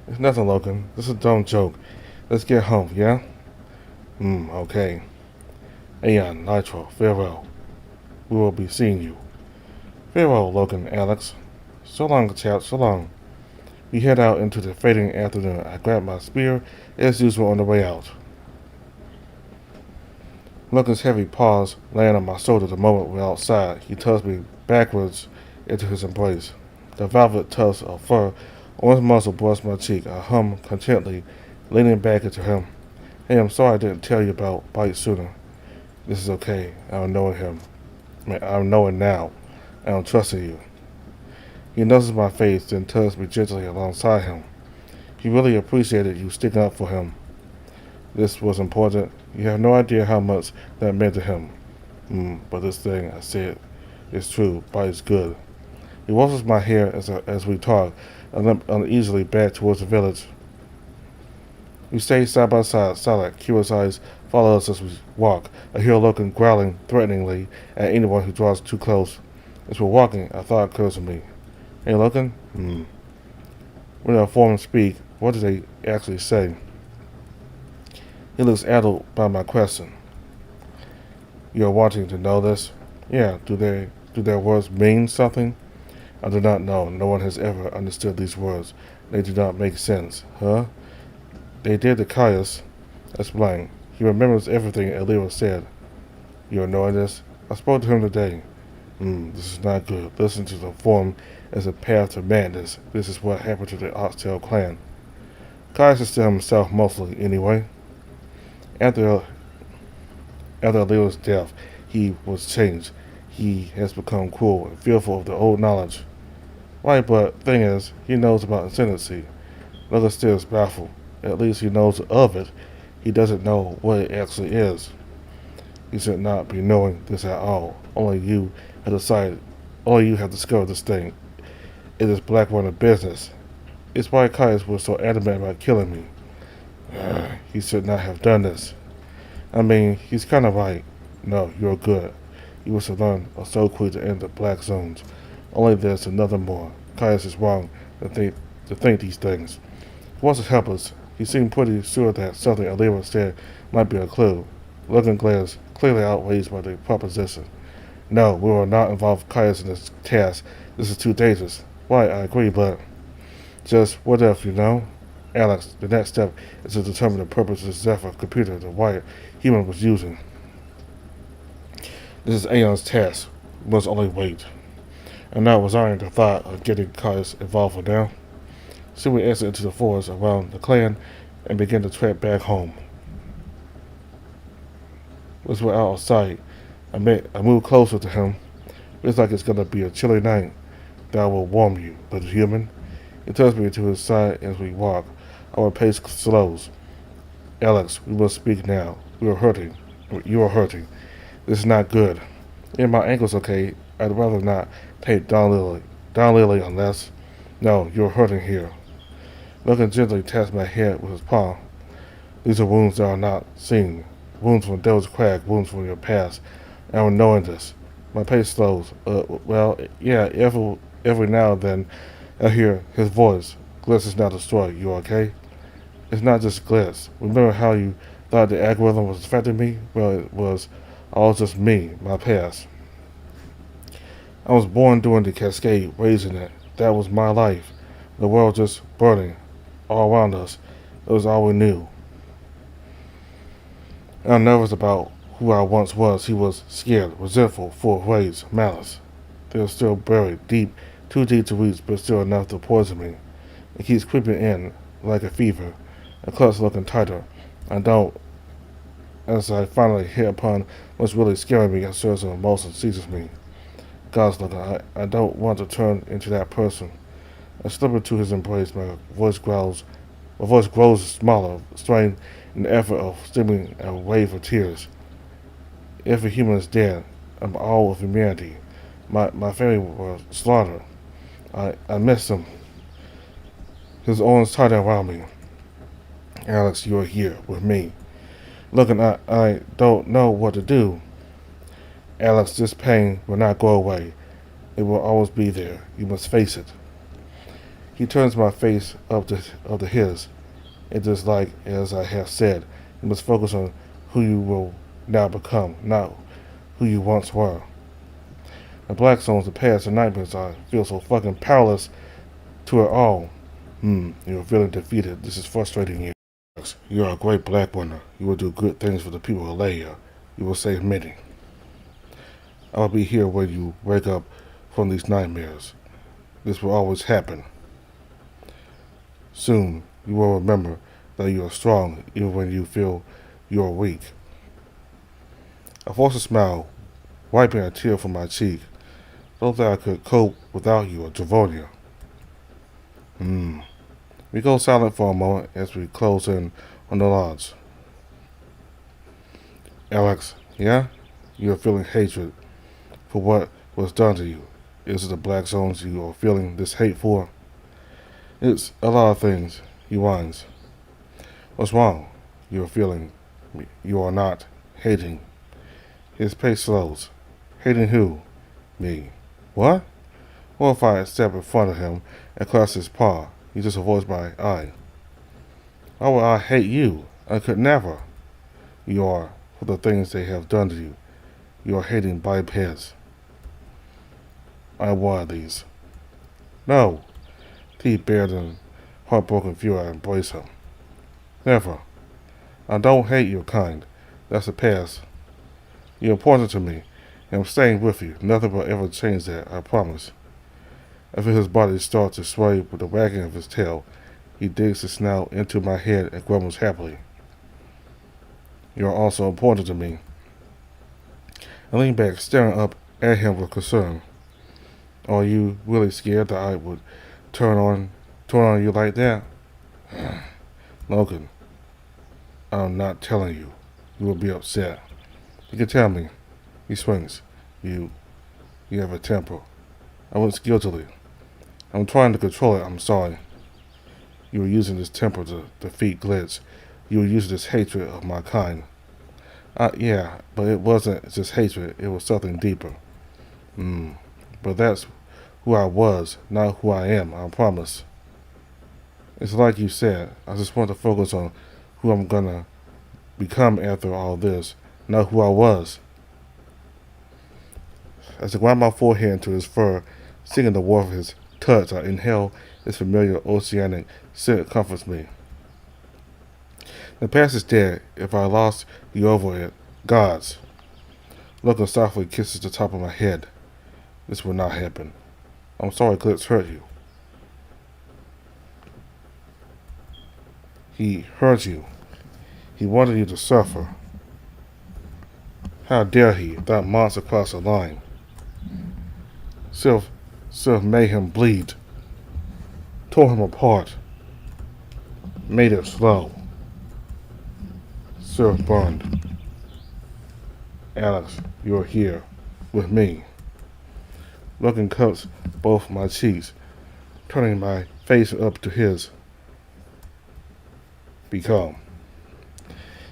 It's nothing, Logan. This is a dumb joke. Let's get home, yeah? Okay. Aeon, Nitro, farewell. We will be seeing you. Farewell, Logan, Alex. So long, chaps, so long. We head out into the fading afternoon. I grab my spear, as usual, on the way out. Logan's heavy paws land on my shoulder the moment we're outside. He tugs me backwards into his embrace. The velvet tuft of fur on his muzzle brushed my cheek. I hum contentedly, leaning back into him. Hey, I'm sorry I didn't tell you about Bite sooner. This is okay. I'm knowing him. I'm knowing now. I'm trusting you. He nudges my face, then tugs me gently alongside him. He really appreciated you sticking up for him. This was important. You have no idea how much that meant to him. But this thing I said is true. Bite's good. He washes my hair as we talk, and limp uneasily back towards the village. We stay side by side, silent. Curious eyes follow us as we walk. I hear Logan growling threateningly at anyone who draws too close. As we're walking, a thought occurs to me. Hey, Logan? When I form speak, what do they actually say? He looks addled by my question. You're wanting to know this? Yeah, do their words mean something? I do not know. No one has ever understood these words. They do not make sense, huh? They did to Caius. Explain. He remembers everything Elira said. You annoying this? I spoke to him today. This is not good. Listen to the form as a path to madness. This is what happened to the Oxtail clan. Caius is still himself mostly, anyway. After Elira's death, he was changed. He has become cruel and fearful of the old knowledge. Right, but thing is, he knows about ascendancy. Logan still is baffled. At least he knows of it. He doesn't know what it actually is. He should not be knowing this at all. Only you have decided. Only you have discovered this thing. It is Blackwater business. It's why Caius was so adamant about killing me. He should not have done this. I mean, he's kind of right. No, you're good. You was to learn of Soulcreek to end the black zones. Only there's another more. Caius is wrong to think these things. He wants to help us. He seemed pretty sure that something Elira said might be a clue. Logan glares, clearly outraged by the proposition. No, we will not involve Caius in this task. This is too dangerous. Why, I agree, but just what if, you know? Alex, the next step is to determine the purpose of the Zephyr computer the white human was using. This is Aeon's task. We must only wait. I'm not resigning the thought of getting Caius involved for now. Soon we exit into the forest around the clan and begin to trek back home. Once we're out of sight, I move closer to him. It's like it's gonna be a chilly night. That will warm you, little human. He turns me to his side as we walk. Our pace slows. Alex, we must speak now. We are hurting. You are hurting. This is not good. Yeah, my ankle's okay. I'd rather not take Don Lily unless... No, you're hurting here. Logan gently taps my head with his paw. These are wounds that are not seen. Wounds from Devil's Crag, wounds from your past. And I'm knowing this. My pace slows. Well, yeah, every now and then I hear his voice. Gliss is not destroyed. You okay? It's not just Gliss. Remember how you thought the algorithm was affecting me? Well, it was all just me, my past. I was born during the cascade, raising it. That was my life. The world just burning all around us. It was all we knew. I'm nervous about who I once was. He was scared, resentful, full of rage, malice. They were still buried, deep, too deep to reach, but still enough to poison me. It keeps creeping in, like a fever. The clutch looking tighter. As I finally hit upon what's really scaring me, a surge of emotion seizes me. God's looking, I don't want to turn into that person. I slip into his embrace, my voice grows smaller, strained in the effort of stemming a wave of tears. Every human is dead. I'm all of humanity. My family were slaughtered. I miss them. His arms tighten around me. Alex, you are here with me. Logan, I don't know what to do. Alex, this pain will not go away. It will always be there. You must face it. He turns my face up to his. It is like, as I have said, you must focus on who you will now become, not who you once were. The black zones, the past, the nightmares, I feel so fucking powerless to it all. You're feeling defeated. This is frustrating you. You are a great black winner. You will do good things for the people of Leia. You will save many. I will be here when you wake up from these nightmares. This will always happen. Soon, you will remember that you are strong even when you feel you are weak. I forced a smile, wiping a tear from my cheek. Thought that I could cope without you, Javonia. We go silent for a moment as we close in on the lodge. Alex, yeah? You are feeling hatred for what was done to you. Is it the black zones you are feeling this hate for? It's a lot of things, he whines. What's wrong? You are feeling. You are not hating. His pace slows. Hating who? Me. What? What if I step in front of him and cross his paw? He just avoids my eye. Why would I hate you? I could never. You are for the things they have done to you. You are hating bipeds. I am one of these. No. Teeth bared in heartbroken fury, I embrace him. Never. I don't hate your kind. That's the past. You're important to me, and I'm staying with you. Nothing will ever change that, I promise. I feel his body start to sway with the wagging of his tail. He digs his snout into my head and grumbles happily. You are also important to me. I lean back, staring up at him with concern. Are you really scared that I would turn on you like that? Logan, I'm not telling you. You will be upset. You can tell me. He swings. You have a temper. I went guiltily. I'm trying to control it. I'm sorry. You were using this temper to defeat Glitch. You were using this hatred of my kind. Yeah, but it wasn't just hatred. It was something deeper. But that's who I was, not who I am, I promise. It's like you said, I just want to focus on who I'm gonna become after all this, not who I was. As I grind my forehead into his fur, singing the warmth of his touch, I inhale his familiar oceanic scent that comforts me. The past is dead. If I lost you over it, gods. Logan softly kisses the top of my head. This will not happen. I'm sorry Glitz hurt you. He hurt you. He wanted you to suffer. How dare he? That monster crossed the line. Sylph made him bleed. Tore him apart. Made it slow. Sylph burned. Alex, you're here. With me. Logan cups both my cheeks, turning my face up to his. Be calm.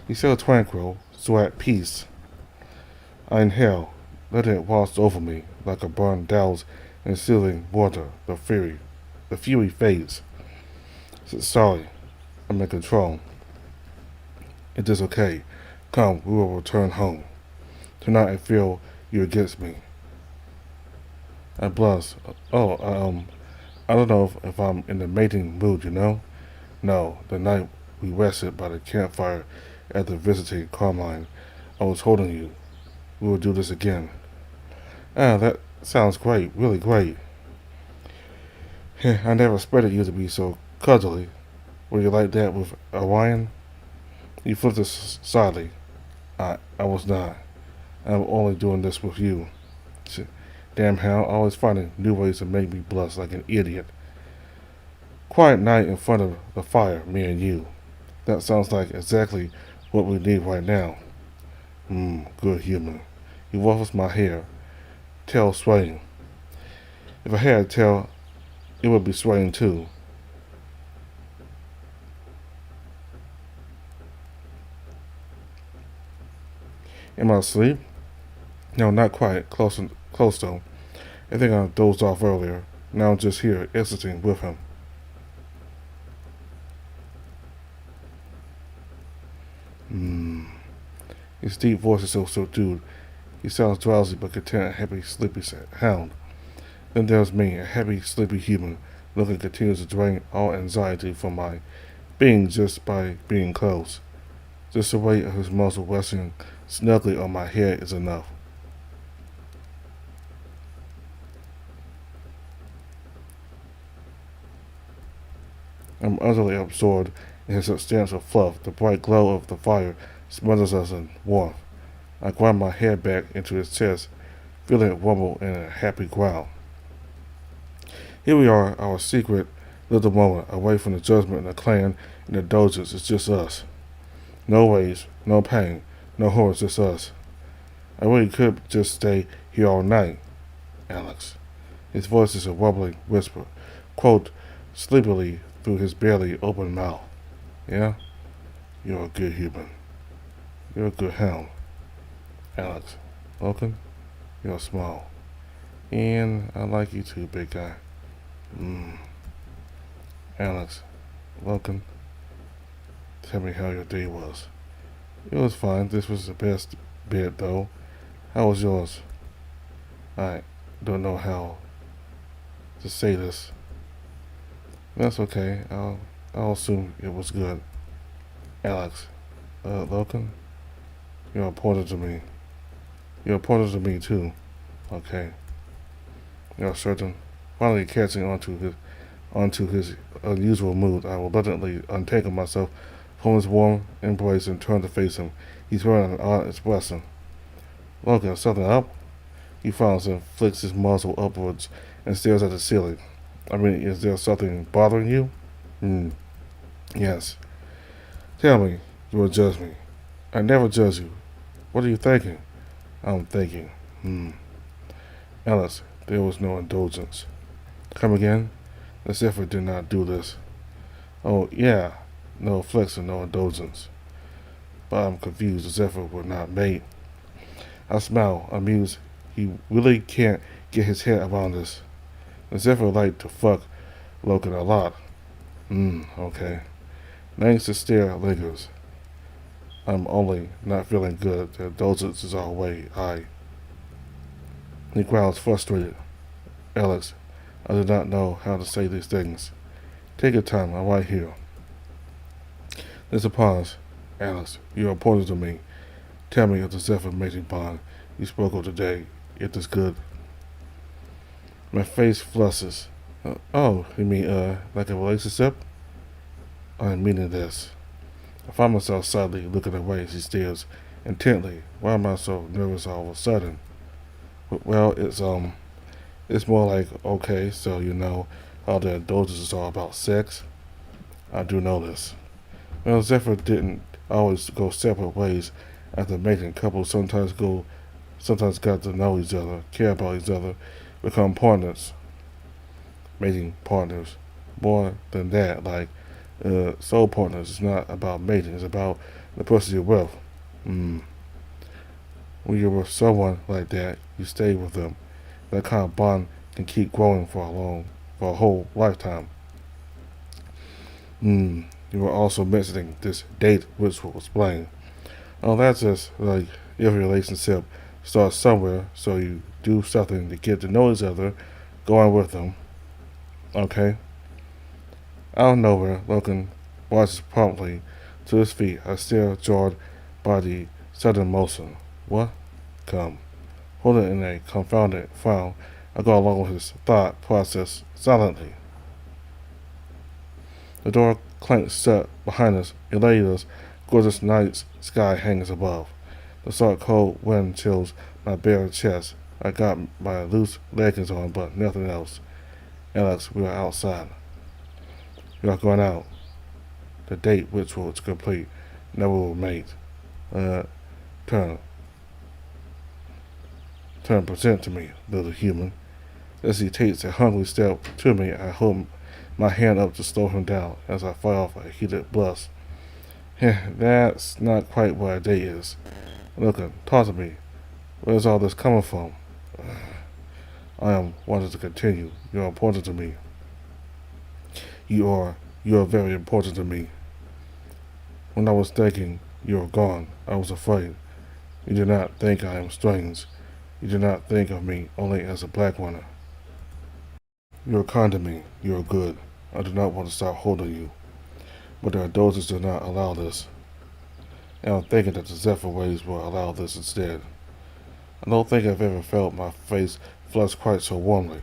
He's so tranquil, so at peace. I inhale, letting it wash over me like a burn douse in seething water. The fury fades. Sorry, I'm in control. It is okay. Come, we will return home. Tonight I feel you're against me. I blush. I don't know if I'm in the mating mood, you know? No, the night we rested by the campfire after visiting Carmine, I was holding you. We will do this again. That sounds great, really great. I never expected you to be so cuddly. Were you like that with Orion? You flipped us sadly. I was not. I'm only doing this with you. Damn hell, always finding new ways to make me blush like an idiot. Quiet night in front of the fire, me and you. That sounds like exactly what we need right now. Good human. He ruffles my hair, tail swaying. If I had a tail, it would be swaying too. Am I asleep? No, not quite. Close though. I think I dozed off earlier. Now I'm just here, exiting with him. His deep voice is so subdued. He sounds drowsy but content, a happy, sleepy hound. Then there's me, a happy, sleepy human. Logan continues to drain all anxiety from my being just by being close. Just the weight of his muzzle resting snugly on my head is enough. I'm utterly absorbed in his substantial fluff. The bright glow of the fire smothers us in warmth. I grind my head back into his chest, feeling it rumble in a happy growl. Here we are, our secret little moment, away from the judgment and the clan and the doges. It's just us. No rage, no pain, no horror, just us. I really could just stay here all night, Alex. His voice is a wobbling whisper, quote, sleepily through his barely open mouth. Yeah? You're a good human. You're a good hound. Alex. Logan, you're small. And I like you too, big guy. Alex. Logan. Tell me how your day was. It was fine. This was the best bit, though. How was yours? I don't know how to say this. That's okay. I'll assume it was good. Alex. Logan? You're important to me. You're important to me too. Okay. You're certain. Finally catching onto his unusual mood, I reluctantly untangled myself from his warm embrace and turned to face him. He's wearing an odd expression. Logan, something up? He frowns and flicks his muzzle upwards and stares at the ceiling. I mean, is there something bothering you? Hmm. Yes. Tell me. You will judge me. I never judge you. What are you thinking? I'm thinking. Alice, there was no indulgence. Come again? The Zephyr did not do this. Oh, yeah. No flexion, no indulgence. But I'm confused. The Zephyr were not made. I smile, amused. He really can't get his head around this. The Zephyr like to fuck Logan a lot. Okay. Thanks to stare lingers. I'm only not feeling good. The indulgence is our way. He growls, frustrated. Alex, I do not know how to say these things. Take your time. I'm right here. There's a pause. Alex, you are important to me. Tell me of the Zephyr mating bond you spoke of today. It is good. My face flushes. Oh, you mean, like a relationship? I'm meaning this. I find myself suddenly looking away as he stares intently. Why am I so nervous all of a sudden? Well, it's more like, okay, so you know how the indulgence is all about sex? I do know this. Well, Zephyr didn't always go separate ways after mating. Couples sometimes got to know each other, care about each other, become partners, mating partners. More than that, like soul partners. It's not about mating. It's about the person you're with. When you're with someone like that, you stay with them. That kind of bond can keep growing for a whole lifetime. You were also mentioning this date ritual. Explain. Oh, that's just like every relationship starts somewhere, so you do something to get to know each other, going with them. Okay. Out of nowhere, Logan rises promptly to his feet. I stare, jarred by the sudden motion. What? Come. Holding in a confounded frown, I go along with his thought process silently. The door clanks shut behind us. A lady's gorgeous night sky hangs above. The salt cold wind chills my bare chest. I got my loose leggings on, but nothing else. Alex, we are outside. We are going out. The date ritual is complete. Never will mate. Uh, turn. Present to me, little human. As he takes a hungry step to me, I hold my hand up to slow him down as I fire off a heated blush. That's not quite what a date is. Look, talk to me. Where's all this coming from? I am wanting to continue. You are important to me. You are very important to me. When I was thinking you were gone, I was afraid. You do not think I am strange. You do not think of me only as a black runner. You are kind to me. You are good. I do not want to stop holding you. But the indulgence do not allow this. And I'm thinking that the Zephyr waves will allow this instead. I don't think I've ever felt my face flush quite so warmly.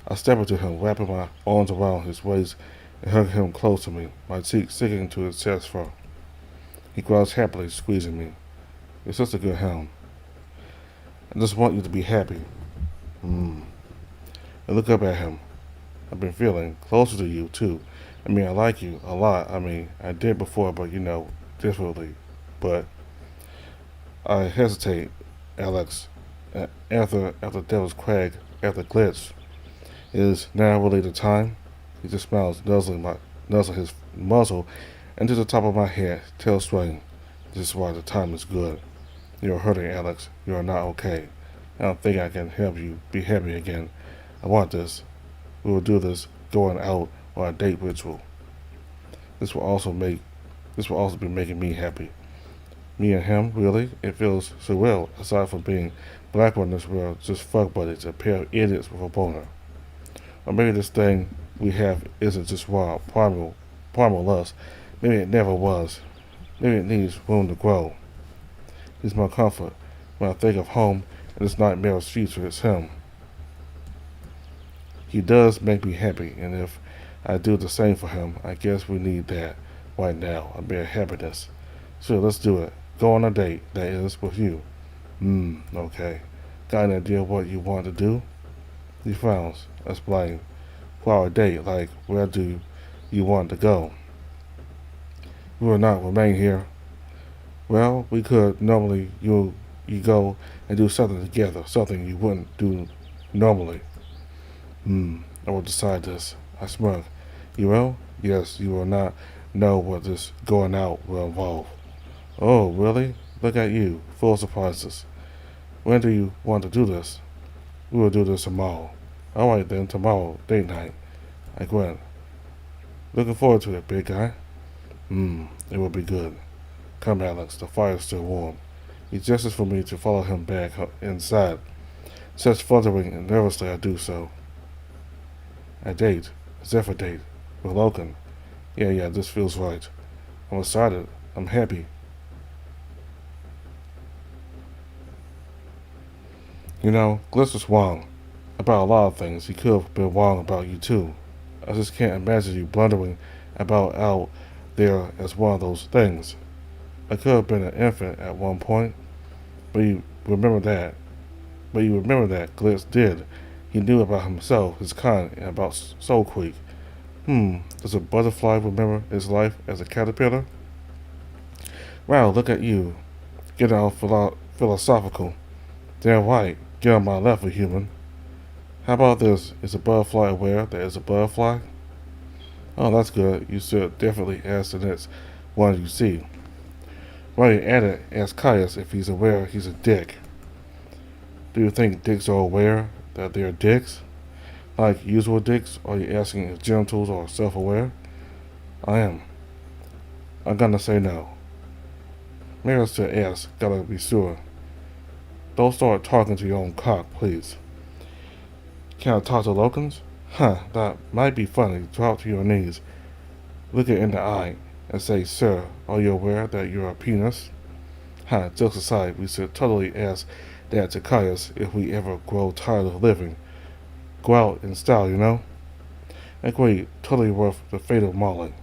I step into him, wrapping my arms around his waist and hug him close to me, my cheek sinking to his chest fur. He growls happily, squeezing me. You're such a good hound. I just want you to be happy. I look up at him. I've been feeling closer to you, too. I mean, I like you a lot. I mean, I did before, but, differently. But I hesitate, Alex. After Devil's Crag, after Glitch. Is now really the time? He just smiles, nuzzling his muzzle into the top of my head, tail swaying. This is why the time is good. You are hurting, Alex. You are not okay. I don't think I can help you be happy again. I want this. We will do this going out on a date ritual. This will also be making me happy. Me and him, really? It feels surreal, aside from being black in this world, just fuck buddies, a pair of idiots with a boner. Or maybe this we have isn't just raw, primal lust. Maybe it never was. Maybe it needs room to grow. He's my comfort. When I think of home and this nightmare's future, it's him. He does make me happy, and if I do the same for him, I guess we need that right now, a bit of happiness. So let's do it. Go on a date, that is, with you. Okay. Got an idea what you want to do? He frowns. Explain. For our date, like, where do you want to go? We will not remain here. Well, we could normally you go and do something together, something you wouldn't do normally. I will decide this. I smirk. You will? Yes, you will not know what this going out will involve. Oh, really? Look at you, full of surprises. When do you want to do this? We will do this tomorrow. Alright then, tomorrow, date night. I grin. Looking forward to it, big guy. It will be good. Come, Alex, the fire's still warm. He gestures for me to follow him back inside. Just fluttering and nervously I do so. A date. Zephyr date. With Logan. Yeah, this feels right. I'm excited. I'm happy. You know, Gliss was wrong about a lot of things. He could have been wrong about you too. I just can't imagine you blundering about out there as one of those things. I could have been an infant at one point, but you remember that. Gliss did. He knew about himself, his kind, and about Soulcreek. Does a butterfly remember his life as a caterpillar? Wow, look at you. Getting all philosophical. Damn right. Get on my level, human. How about this? Is a butterfly aware that it's a butterfly? Oh, that's good. You should definitely ask the next one you see. While you're at it, ask Caius if he's aware he's a dick. Do you think dicks are aware that they're dicks? Like usual dicks? Are you asking if genitals are self-aware? I am. I'm gonna say no. Maybe I should ask. Gotta be sure. Don't start talking to your own cock, please. Can I talk to Locans? That might be funny. Drop to your knees. Look it in the eye and say, Sir, are you aware that you're a penis? Jokes aside, we should totally ask that to Caius if we ever grow tired of living. Go out in style, you know? Agreed, totally worth the fate of mauling.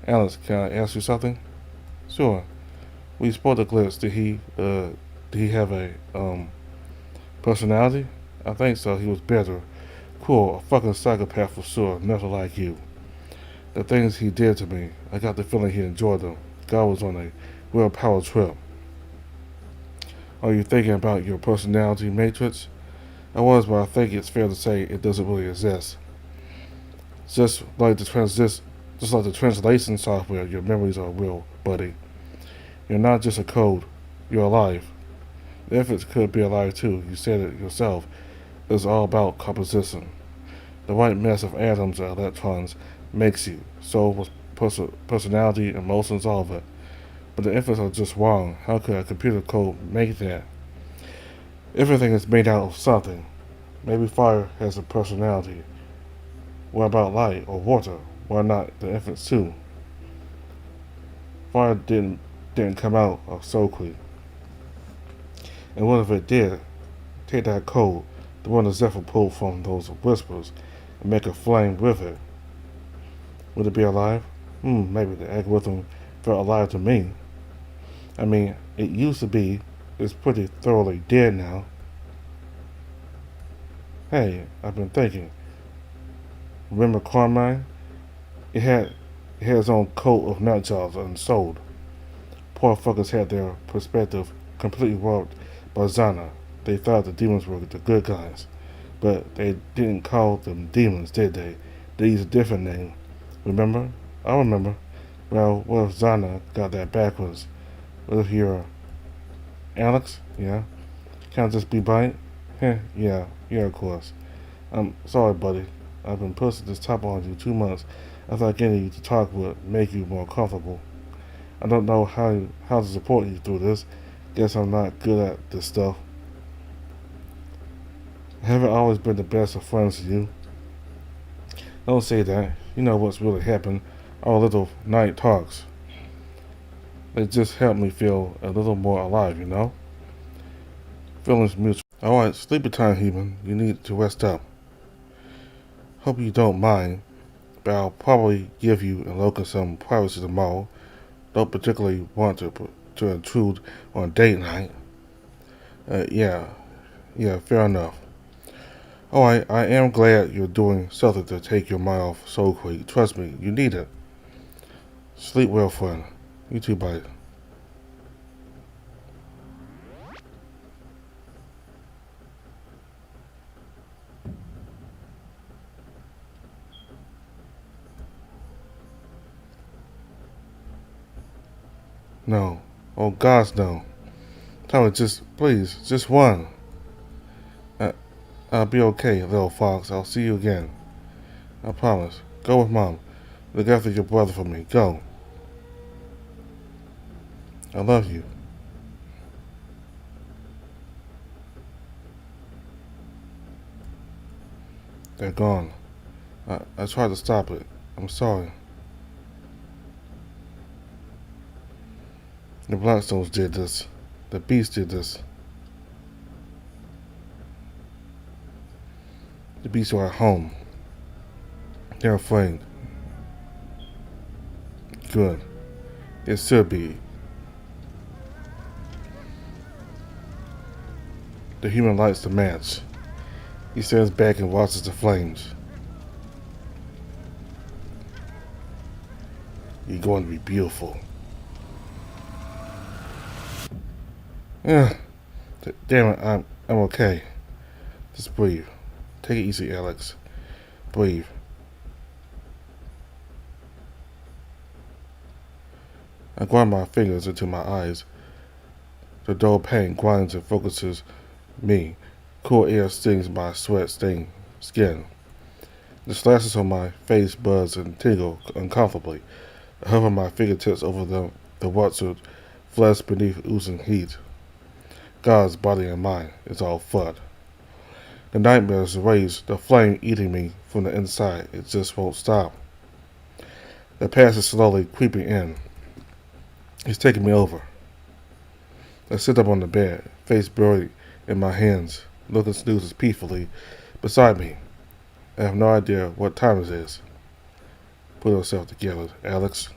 Alice, can I ask you something? Sure. We spoke to Glitz. Did he have a, personality? I think so. He was better. Cool, a fucking psychopath for sure, nothing like you. The things he did to me, I got the feeling he enjoyed them. God was on a real power trip. Are you thinking about your personality matrix? I was, but I think it's fair to say it doesn't really exist. Just like the translation software, your memories are real, buddy. You're not just a code, you're alive. The efforts could be alive too, you said it yourself. It's all about composition. The right mess of atoms and electrons makes you. Soul, personality, emotions, all of it. But the efforts are just wrong. How could a computer code make that? Everything is made out of something. Maybe fire has a personality. What about light or water? Why not the infants too? Fire didn't come out of Soulcreek. And what if it did? Take that code, the one that Zephyr pulled from those whispers, and make a flame with it. Would it be alive? Maybe the algorithm felt alive to me. I mean, it used to be. It's pretty thoroughly dead now. Hey, I've been thinking. Remember Carmine? It had its own coat of nutjobs unsold. Poor fuckers had their perspective completely warped by Zana. They thought the demons were the good guys. But they didn't call them demons, did they? They used a different name. Remember? I remember. Well, what if Zana got that backwards? What if you're Alex? Yeah. Can't just be bite? Yeah, of course. I'm sorry, buddy. I've been pushing this top on you 2 months. I thought getting you to talk would make you more comfortable. I don't know how to support you through this. Guess I'm not good at this stuff. I haven't always been the best of friends to you. Don't say that. You know what's really happened. Our little night talks. They just help me feel a little more alive, you know? Feelings mutual. Alright, sleepy time, human. You need to rest up. Hope you don't mind, but I'll probably give you and Logan some privacy tomorrow. Don't particularly want to intrude on date night. Yeah, fair enough. Alright, I am glad you're doing something to take your mind off Soulcreek. Trust me, you need it. Sleep well, friend. You too, bye. No. Oh, gosh, no. Tommy, please, just one. Uh, I'll be okay, little fox. I'll see you again. I promise. Go with Mom. Look after your brother for me. Go. I love you. They're gone. I tried to stop it. I'm sorry. The Blackstones did this. The Beast did this. The Beasts are at home. They're afraid. Good. It should be. The human lights the match. He stands back and watches the flames. You're going to be beautiful. Yeah. Damn it, I'm okay. Just breathe. Take it easy, Alex. Breathe. I grind my fingers into my eyes. The dull pain grinds and focuses me. Cool air stings my sweat-stained skin. The slashes on my face buzz and tingle uncomfortably. I hover my fingertips over the wetsuit, flesh beneath oozing heat. God's body and mind is all FUD. The nightmares rage, the flame eating me from the inside. It just won't stop. The past is slowly creeping in. It's taking me over. I sit up on the bed, face buried in my hands. Logan snoozes peacefully beside me. I have no idea what time it is. Put yourself together, Alex.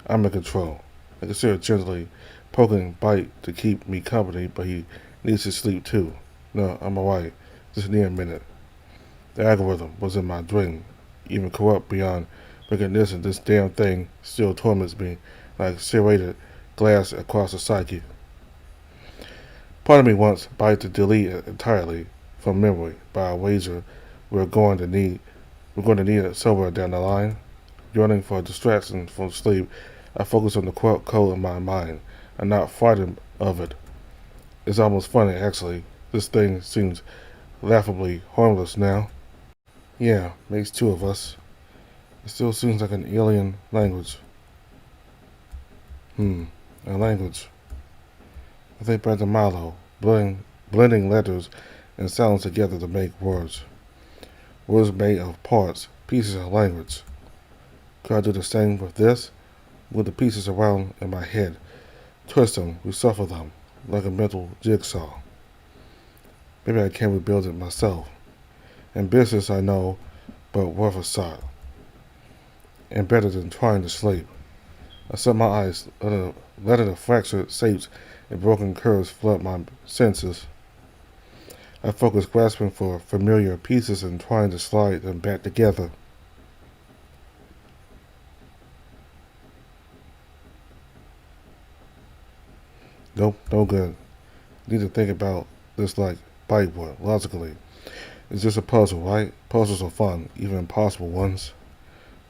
I'm in control. I consider gently poking Bite to keep me company, but he needs to sleep too. No, I'm alright. Just need a minute. The algorithm was in my dream. Even corrupt beyond recognition, this damn thing still torments me like serrated glass across the psyche. Part of me wants Bite to delete it entirely from memory, but I wager we're going to need it somewhere down the line. Yearning for a distraction from sleep, I focus on the code in my mind. I'm not frightened of it. It's almost funny, actually. This thing seems laughably harmless now. Yeah, makes two of us. It still seems like an alien language. A language. I think back to Milo, blending letters and sounds together to make words. Words made of parts, pieces of language. Could I do the same with this? Move the pieces around in my head, twist them, reshuffle them, like a mental jigsaw. Maybe I can rebuild it myself. Ambitious, I know, but worth a shot. And better than trying to sleep. I shut my eyes, letting the fractured shapes and broken curves flood my senses. I focus, grasping for familiar pieces and trying to slide them back together. Nope, no good. Need to think about this like Bite would, logically. It's just a puzzle, right? Puzzles are fun, even impossible ones.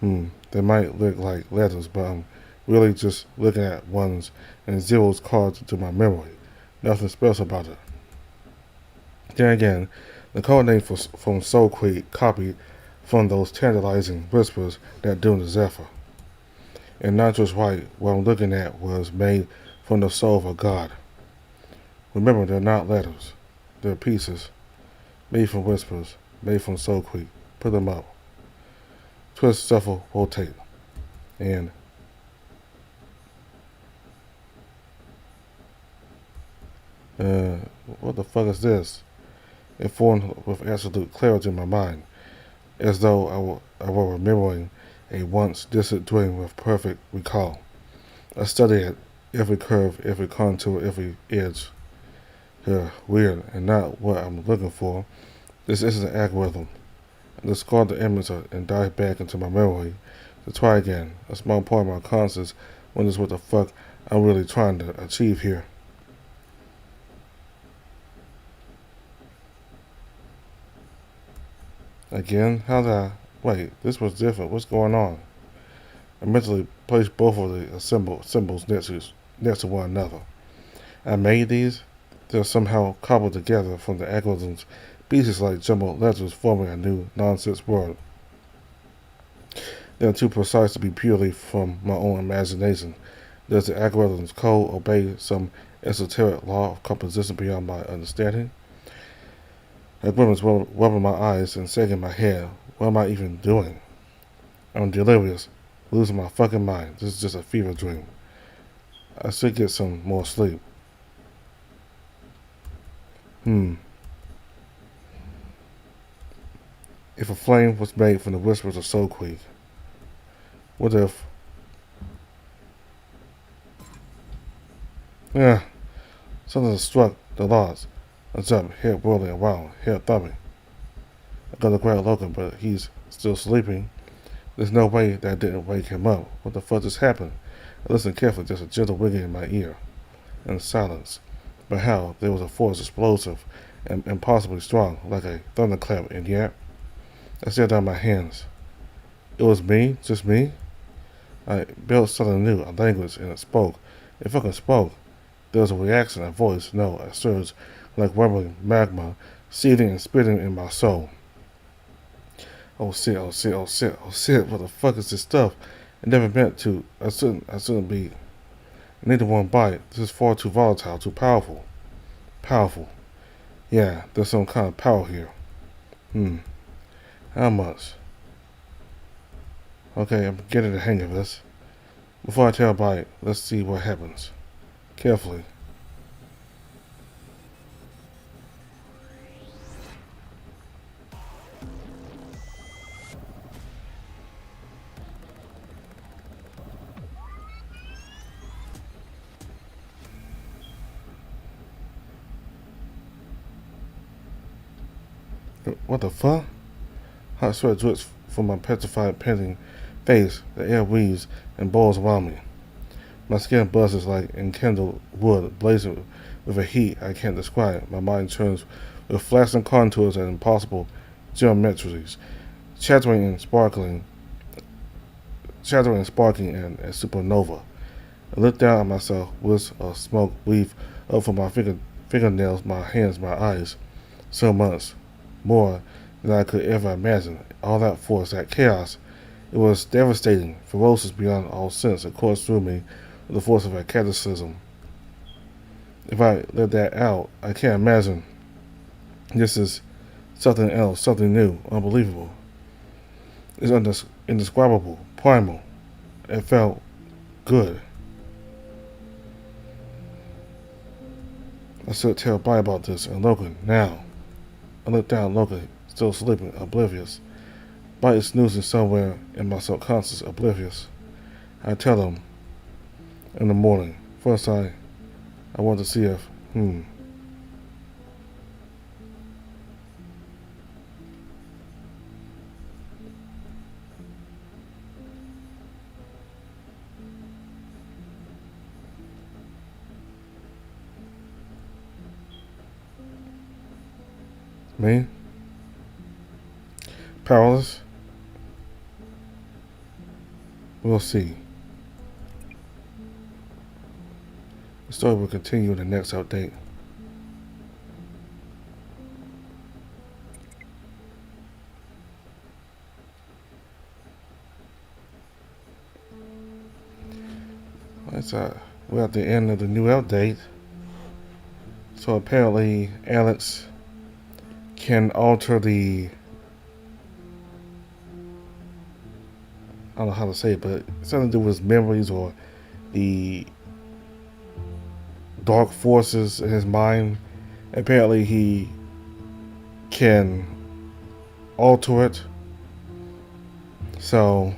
They might look like letters, but I'm really just looking at ones and zeros carved into my memory. Nothing special about it. Then again, the code name from Soulcreek copied from those tantalizing whispers that doomed the Zephyr. And not just right, what I'm looking at was made from the soul of a god. Remember, they're not letters. They're pieces, made from whispers, made from Soulcreek. Put them up. twist, shuffle, rotate, and uh, what the fuck is this? It formed with absolute clarity in my mind, as though I were remembering a once distant dream with perfect recall. I studied it, every curve, every contour, every edge. Weird, and not what I'm looking for. This isn't an algorithm. I discard the image and dive back into my memory to try again. A small part of my conscience wonders what the fuck I'm really trying to achieve here. Again? How did I... Wait, this was different. What's going on? I mentally placed both of the symbols next to one another. I made these. They're somehow cobbled together from the algorithm's pieces like jumbled letters forming a new nonsense word. They are too precise to be purely from my own imagination. Does the algorithm's code obey some esoteric law of composition beyond my understanding? I grimace, rubbing my eyes and shaking my head. What am I even doing? I'm delirious, losing my fucking mind. This is just a fever dream. I should get some more sleep. If a flame was made from the whispers of Soulcreek, what if... Yeah, something struck the logs. I jumped, head whirling around, head thumping. I go to grab Logan, but he's still sleeping. There's no way that I didn't wake him up. What the fuck just happened? I listened carefully, just a gentle wiggling in my ear. And silence. But how? There was a force explosive and impossibly strong, like a thunderclap, and yet... I stared down my hands. It was me? Just me? I built something new, a language, and it spoke. It fucking spoke. There was a reaction, a voice, no, a surge, like rumbling magma, seething and spitting in my soul. Oh shit, oh shit, oh shit, oh shit, what the fuck is this stuff? It never meant to. I shouldn't be. I need one bite. This is far too volatile, too powerful. Powerful. Yeah, there's some kind of power here. How much? Okay, I'm getting the hang of this. Before I tell a bite, let's see what happens. Carefully. What the fuck? Hot sweat drips from my petrified, panting face. The air weaves and boils around me. My skin buzzes like enkindled wood, blazing with a heat I can't describe. My mind turns with flashing contours and impossible geometries, chattering and sparking in a supernova. I look down at myself, wisps of smoke weave up from my fingernails, my hands, my eyes. So much more than I could ever imagine. All that force, that chaos, it was devastating, ferocious beyond all sense. It coursed through me with the force of a cataclysm. If I let that out, I can't imagine. This is something else, something new, unbelievable. It's indescribable, primal. It felt good. I should tell Bai about this and Logan now. I looked down at Logan, still sleeping, oblivious. Bai is snoozing somewhere in my subconscious, oblivious. I tell him in the morning. First I want to see if, Me? Powerless? We'll see. The story will continue in the next update. We're at the end of the new update. So apparently Alex can alter the I don't know how to say it, but something to do with his memories or the dark forces in his mind. Apparently, he can alter it. So,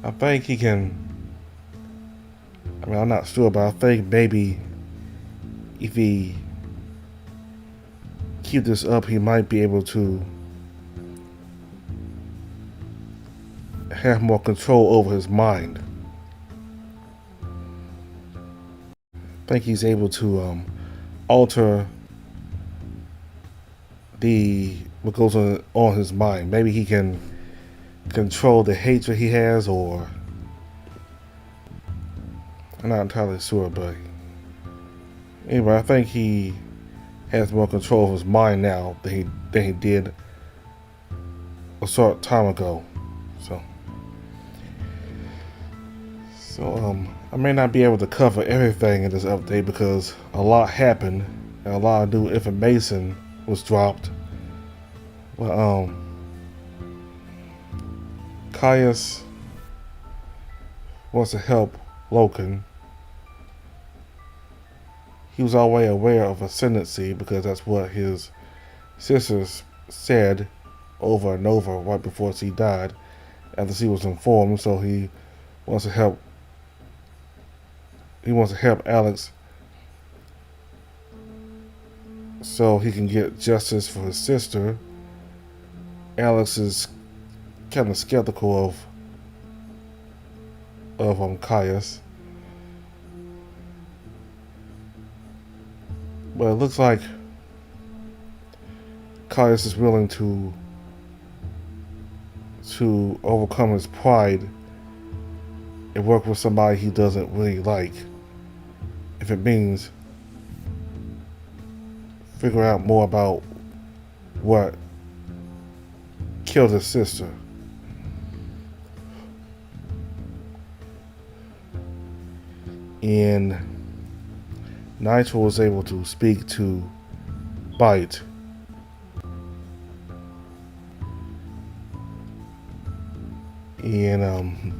I think he can. I mean, I'm not sure, but I think maybe if he keep this up, he might be able to have more control over his mind. I think he's able to alter the what goes on his mind. Maybe he can control the hatred he has, or I'm not entirely sure, but anyway, I think he has more control of his mind now than he did a short time ago. So I may not be able to cover everything in this update because a lot happened and a lot of new information was dropped. But Caius wants to help Logan. He was already aware of ascendancy because that's what his sisters said over and over right before she died, after she was informed. So he wants to help. He wants to help Alex so he can get justice for his sister. Alex is kind of skeptical of Caius, but it looks like Caius is willing to overcome his pride and work with somebody he doesn't really like, if it means figure out more about what killed his sister. And Nitro was able to speak to Bite. And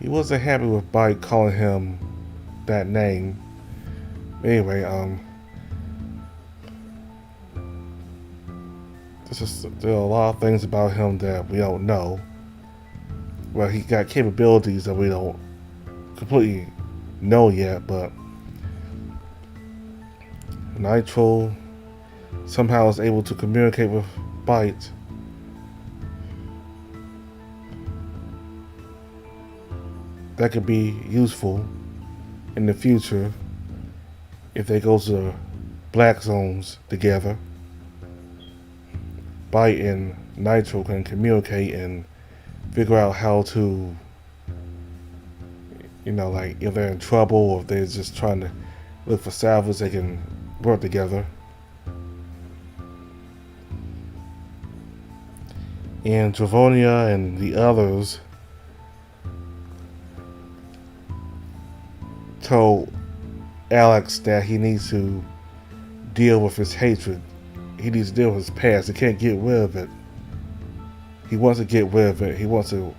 he wasn't happy with Bite calling him that name. Anyway, there are a lot of things about him that we don't know. Well, he got capabilities that we don't completely know yet, but Nitro somehow is able to communicate with Bite. That could be useful in the future if they go to black zones together. Bite and Nitro can communicate and figure out how to, like if they're in trouble or if they're just trying to look for salvage, they can work together. And Travonia and the others told Alex that he needs to deal with his hatred. He needs to deal with his past. He can't get rid of it. He wants to get rid of it. He wants to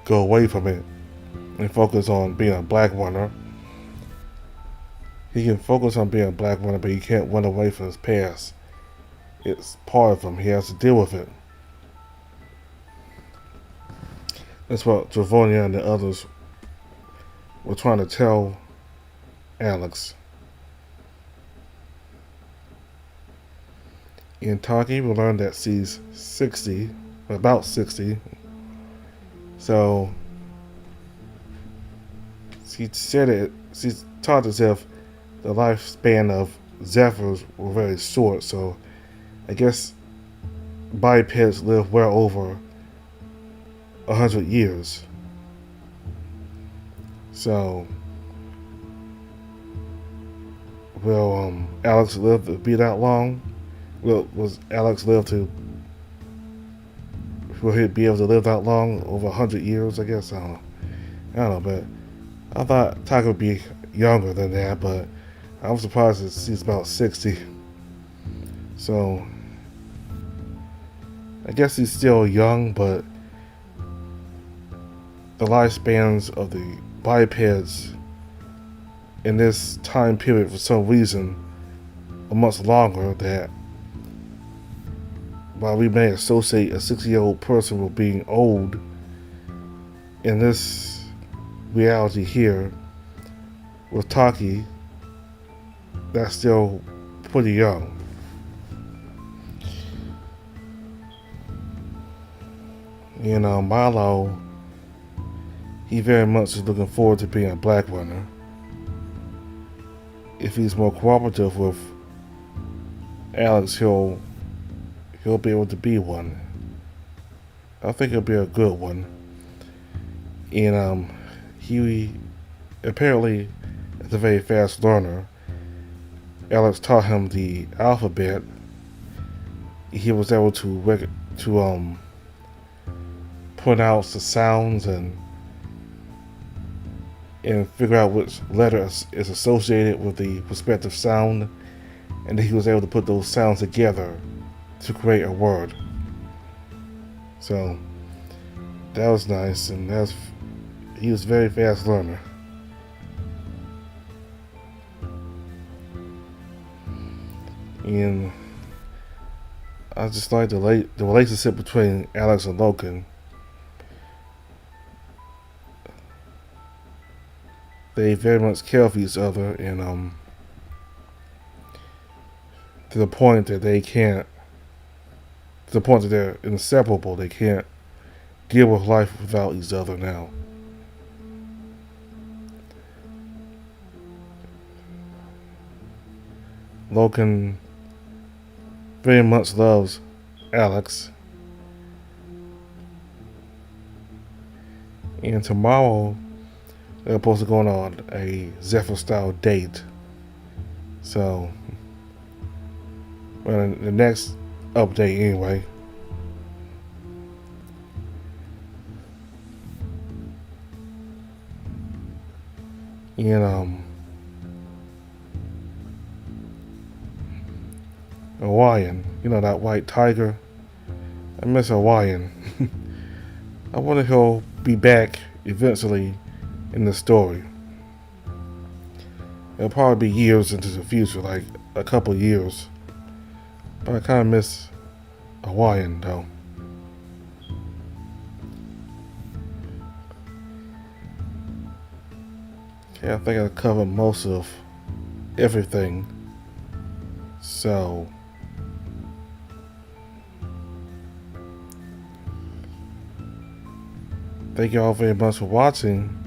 go away from it and focus on being a black runner. He can focus on being a black runner, but he can't run away from his past. It's part of him. He has to deal with it. That's what Travonia and the others were trying to tell Alex. In Taki, we learned that she's 60, about 60. So she said it. She talked as if the lifespan of Zephyrs were very short. So I guess bipeds live well over 100 years. So will Alex live to be that long? Was Alex live to? Will he be able to live that long? Over 100 years, I guess. I don't know, but I thought Taki would be younger than that, but I'm surprised that she's about 60. So I guess he's still young, but the lifespans of the bipeds in this time period for some reason are much longer, that while we may associate a 60-year-old person with being old, in this reality here with Taki, that's still pretty young. You know, Milo, he very much is looking forward to being a black runner. If he's more cooperative with Alex, he'll be able to be one. I think he'll be a good one. And he apparently is a very fast learner. Alex taught him the alphabet. He was able to pronounce the sounds and figure out which letter is associated with the respective sound, and he was able to put those sounds together to create a word. So that was nice, and he was a very fast learner. And I just like the relationship between Alex and Logan. They very much care for each other, and to the point that they're inseparable. They can't deal with life without each other now. Logan very much loves Alex. And tomorrow they're supposed to go on a Zephyr style date. So, well, the next update anyway. And Hawaiian, you know, that white tiger. I miss Hawaiian. I wonder if he'll be back eventually in the story. It'll probably be years into the future, like a couple years. But I kind of miss Hawaiian though. Okay, I think I covered most of everything. So thank you all very much for watching.